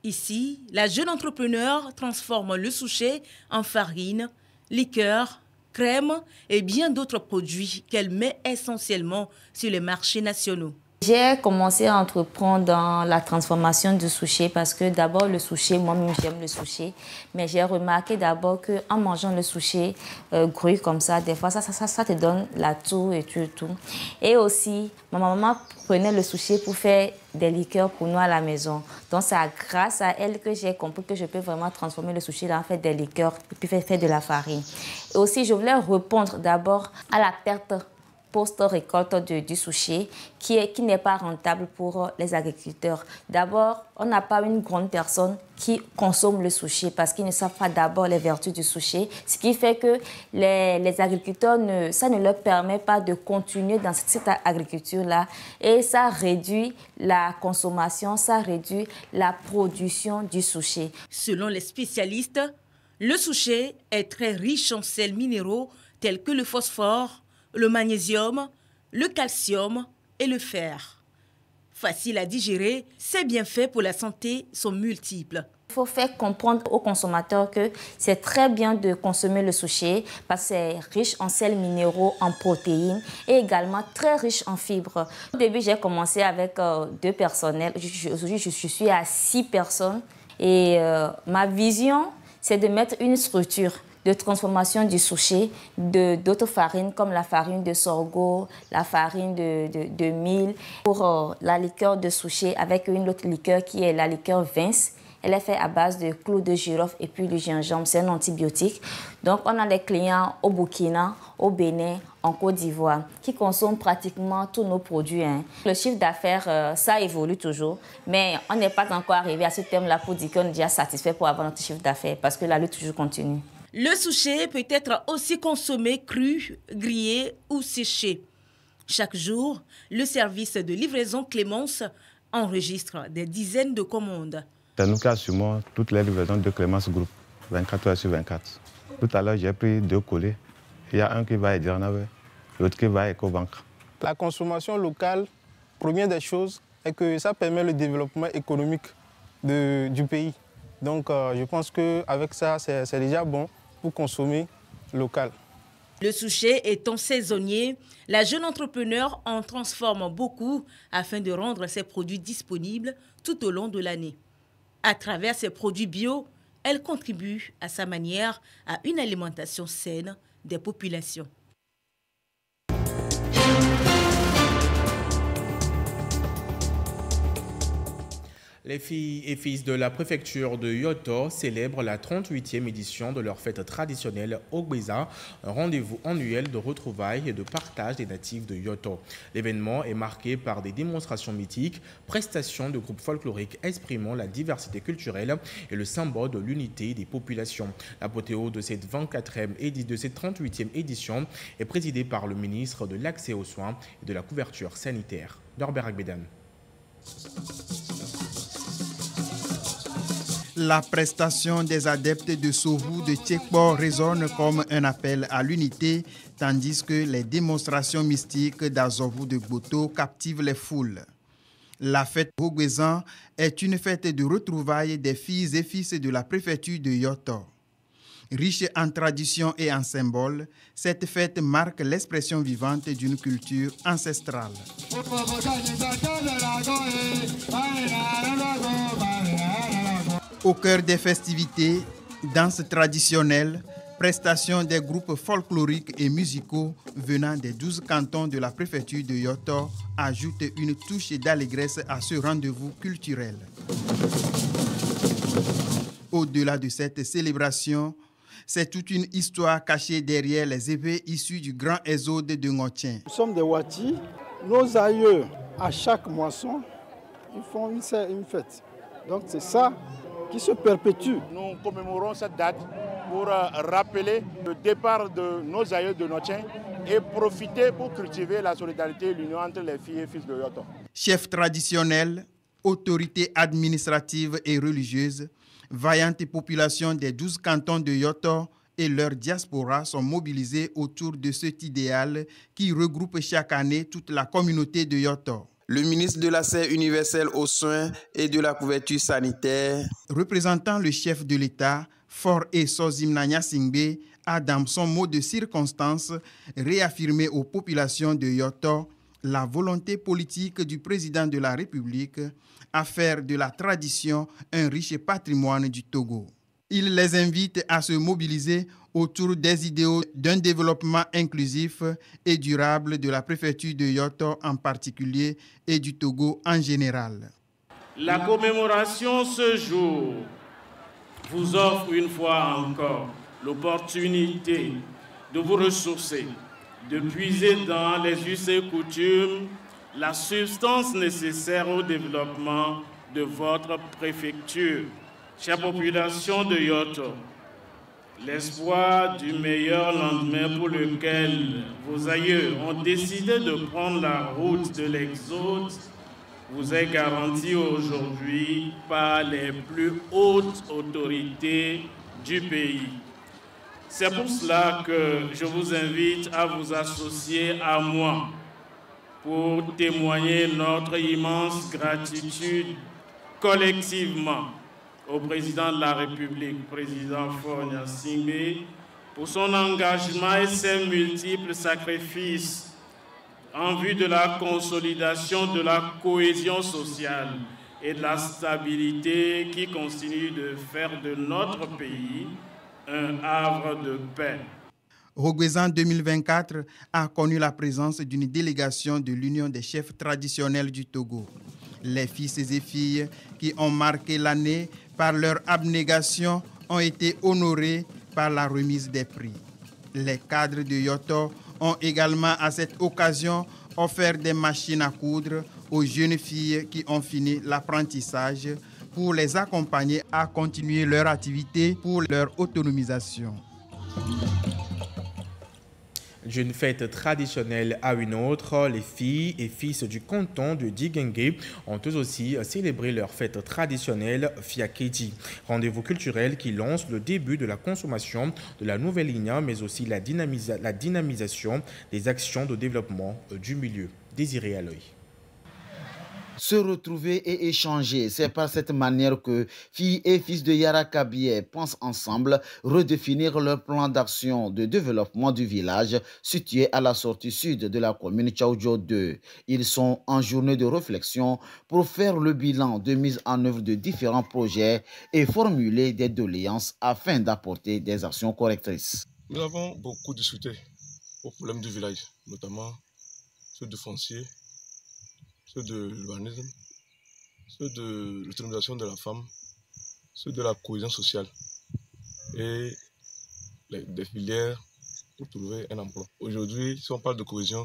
Ici, la jeune entrepreneur transforme le souché en farine, liqueur, crème et bien d'autres produits qu'elle met essentiellement sur les marchés nationaux. J'ai commencé à entreprendre dans la transformation du souché parce que d'abord le souché, moi-même j'aime le souché, mais j'ai remarqué d'abord qu'en mangeant le souché cru comme ça, des fois ça te donne la toux et tout. Et aussi, ma maman prenait le souché pour faire des liqueurs pour nous à la maison. Donc c'est grâce à elle que j'ai compris que je peux vraiment transformer le souché en fait des liqueurs et puis faire de la farine. Et aussi, je voulais répondre d'abord à la perte post-récolte du souché qui n'est pas rentable pour les agriculteurs. D'abord, on n'a pas une grande personne qui consomme le souché parce qu'ils ne savent pas d'abord les vertus du souché, ce qui fait que les agriculteurs, ça ne leur permet pas de continuer dans cette agriculture-là et ça réduit la consommation, ça réduit la production du souché. Selon les spécialistes, le souché est très riche en sels minéraux tels que le phosphore, le magnésium, le calcium et le fer. Facile à digérer, ses bienfaits pour la santé sont multiples. Il faut faire comprendre aux consommateurs que c'est très bien de consommer le souché parce que c'est riche en sels minéraux, en protéines et également très riche en fibres. Au début, j'ai commencé avec 2 personnels. Aujourd'hui, je suis à 6 personnes et ma vision, c'est de mettre une structure de transformation du souché d'autres farines comme la farine de sorgho, la farine de mil. Pour la liqueur de souché avec une autre liqueur qui est la liqueur Vince. Elle est faite à base de clous de girofle et puis du gingembre. C'est un antibiotique. Donc on a des clients au Burkina, au Bénin, en Côte d'Ivoire qui consomment pratiquement tous nos produits. Le chiffre d'affaires, ça évolue toujours. Mais on n'est pas encore arrivé à ce terme-là pour dire qu'on est déjà satisfait pour avoir notre chiffre d'affaires parce que la lutte toujours continue. Le souché peut être aussi consommé cru, grillé ou séché. Chaque jour, le service de livraison Clémence enregistre des dizaines de commandes. C'est nous qui assumons toutes les livraisons de Clémence Group, 24 heures sur 24. Tout à l'heure, j'ai pris 2 colis. Il y a un qui va à Edjanawe, l'autre qui va à Ecobank. La consommation locale, première des choses, est que ça permet le développement économique du pays. Donc je pense qu'avec ça, c'est déjà bon pour consommer local. Le souché étant saisonnier, la jeune entrepreneur en transforme beaucoup afin de rendre ses produits disponibles tout au long de l'année. À travers ses produits bio, elle contribue à sa manière à une alimentation saine des populations. Les filles et fils de la préfecture de Yoto célèbrent la 38e édition de leur fête traditionnelle Ogbeza, un rendez-vous annuel de retrouvailles et de partage des natifs de Yoto. L'événement est marqué par des démonstrations mythiques, prestations de groupes folkloriques exprimant la diversité culturelle et le symbole de l'unité des populations. L'apothéose de cette 38e édition est présidée par le ministre de l'Accès aux soins et de la couverture sanitaire, Norbert Agbedan. La prestation des adeptes de Sovu de Tchekbo résonne comme un appel à l'unité, tandis que les démonstrations mystiques d'Azovu de Gboto captivent les foules. La fête Ogbezan est une fête de retrouvailles des filles et fils de la préfecture de Yoto. Riche en traditions et en symboles, cette fête marque l'expression vivante d'une culture ancestrale. Au cœur des festivités, danses traditionnelles, prestations des groupes folkloriques et musicaux venant des 12 cantons de la préfecture de Yoto ajoutent une touche d'allégresse à ce rendez-vous culturel. Au-delà de cette célébration, c'est toute une histoire cachée derrière les épées issues du grand exode de Ngotien. Nous sommes des Wati. Nos aïeux, à chaque moisson, ils font une fête. Donc c'est ça qui se perpétue. Nous commémorons cette date pour rappeler le départ de nos aïeux de Ngotien et profiter pour cultiver la solidarité et l'union entre les filles et fils de Yoto. Chefs traditionnels, autorités administratives et religieuses, vaillantes populations des 12 cantons de Yoto et leur diaspora sont mobilisés autour de cet idéal qui regroupe chaque année toute la communauté de Yoto. Le ministre de l'accès universel aux soins et de la couverture sanitaire, représentant le chef de l'État, Fort et Sozimnanya Singbe, a dans son mot de circonstance réaffirmé aux populations de Yoto la volonté politique du président de la République à faire de la tradition un riche patrimoine du Togo. Il les invite à se mobiliser autour des idéaux d'un développement inclusif et durable de la préfecture de Yoto en particulier et du Togo en général. La commémoration ce jour vous offre une fois encore l'opportunité de vous ressourcer, de puiser dans les us et coutumes la substance nécessaire au développement de votre préfecture. Chère population de Yoto, l'espoir du meilleur lendemain pour lequel vos aïeux ont décidé de prendre la route de l'Exode vous est garanti aujourd'hui par les plus hautes autorités du pays. C'est pour cela que je vous invite à vous associer à moi pour témoigner notre immense gratitude collectivement au président de la République, président Faure Gnassingbé, pour son engagement et ses multiples sacrifices en vue de la consolidation de la cohésion sociale et de la stabilité qui continue de faire de notre pays un havre de paix. Ogbezan 2024 a connu la présence d'une délégation de l'Union des chefs traditionnels du Togo. Les fils et filles qui ont marqué l'année par leur abnégation ont été honorés par la remise des prix. Les cadres de Yoto ont également à cette occasion offert des machines à coudre aux jeunes filles qui ont fini l'apprentissage pour les accompagner à continuer leur activité pour leur autonomisation. D'une fête traditionnelle à une autre, les filles et fils du canton de Digengue ont eux aussi célébré leur fête traditionnelle Fiakeji. Rendez-vous culturel qui lance le début de la consommation de la nouvelle ligne, mais aussi la dynamisation des actions de développement du milieu. Désiré à l'œil. Se retrouver et échanger, c'est par cette manière que filles et fils de Yarakabié pensent ensemble redéfinir leur plan d'action de développement du village situé à la sortie sud de la commune Tchaoudjo 2. Ils sont en journée de réflexion pour faire le bilan de mise en œuvre de différents projets et formuler des doléances afin d'apporter des actions correctrices. Nous avons beaucoup discuté aux problèmes du village, notamment ceux du foncier, ceux de l'urbanisme, ceux de l'autonomisation de la femme, ceux de la cohésion sociale et des filières pour trouver un emploi. Aujourd'hui, si on parle de cohésion,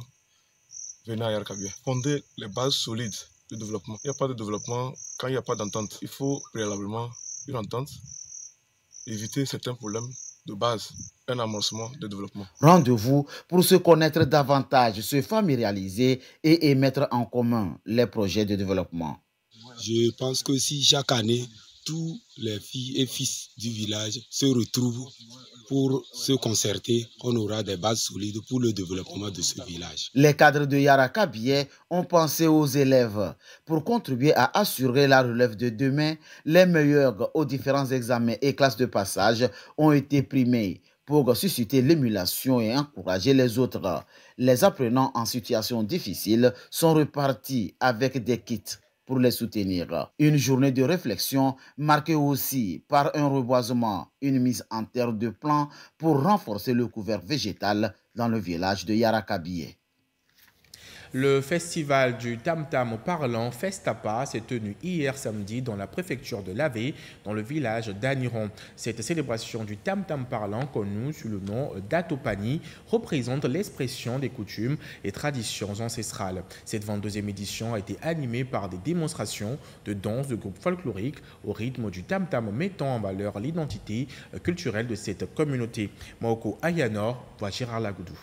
venez à Yarakabié. Fonder les bases solides de développement. Il n'y a pas de développement quand il n'y a pas d'entente. Il faut préalablement une entente, éviter certains problèmes de base, un amorcement de développement. Rendez-vous pour se connaître davantage, se familiariser et mettre en commun les projets de développement. Je pense que si chaque année, tous les filles et fils du village se retrouvent pour se concerter, on aura des bases solides pour le développement de ce village. Les cadres de Yarakabié ont pensé aux élèves pour contribuer à assurer la relève de demain. Les meilleurs aux différents examens et classes de passage ont été primés pour susciter l'émulation et encourager les autres. Les apprenants en situation difficile sont repartis avec des kits pour les soutenir. Une journée de réflexion marquée aussi par un reboisement, une mise en terre de plants pour renforcer le couvert végétal dans le village de Yarakabié. Le festival du tam-tam parlant Festapa s'est tenu hier samedi dans la préfecture de Lavé, dans le village d'Aniron. Cette célébration du tam-tam parlant, connue sous le nom d'Atopani, représente l'expression des coutumes et traditions ancestrales. Cette 22e édition a été animée par des démonstrations de danse de groupes folkloriques au rythme du tam-tam, mettant en valeur l'identité culturelle de cette communauté. Maoko Ayanor voit Gérard Lagoudou.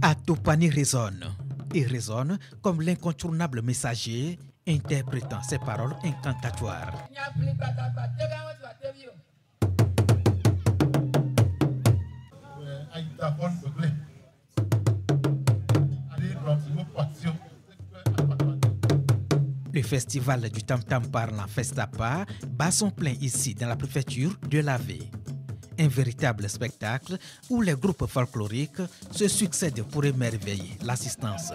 Atopani résonne, et résonne comme l'incontournable messager interprétant ses paroles incantatoires. Le festival du tam-tam parlant Festapa bat son plein ici dans la préfecture de Lavé. Un véritable spectacle où les groupes folkloriques se succèdent pour émerveiller l'assistance.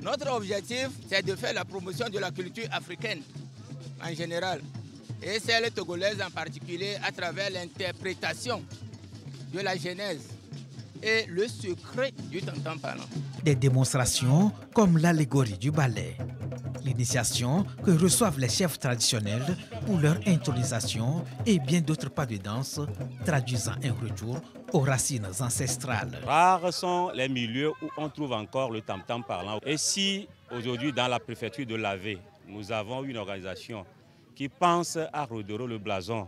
Notre objectif, c'est de faire la promotion de la culture africaine en général et celle togolaise en particulier à travers l'interprétation de la genèse et le secret du tam-tam parlant. Des démonstrations comme l'allégorie du ballet. L'initiation que reçoivent les chefs traditionnels pour leur intronisation et bien d'autres pas de danse, traduisant un retour aux racines ancestrales. Rares sont les milieux où on trouve encore le tam-tam parlant. Et si aujourd'hui dans la préfecture de Lavé, nous avons une organisation qui pense à redorer le blason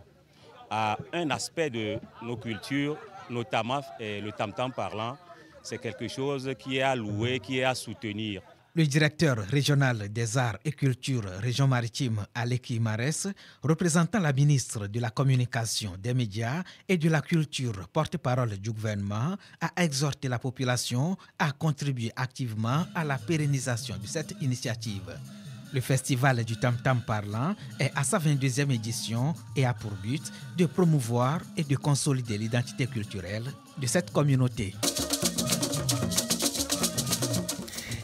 à un aspect de nos cultures, notamment le tam-tam parlant, c'est quelque chose qui est à louer, qui est à soutenir. Le directeur régional des arts et culture région maritime, Aleki Marès, représentant la ministre de la communication, des médias et de la culture, porte-parole du gouvernement, a exhorté la population à contribuer activement à la pérennisation de cette initiative. Le festival du tam-tam parlant est à sa 22e édition et a pour but de promouvoir et de consolider l'identité culturelle de cette communauté.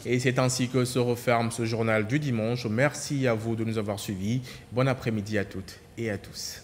Et c'est ainsi que se referme ce journal du dimanche. Merci à vous de nous avoir suivis. Bon après-midi à toutes et à tous.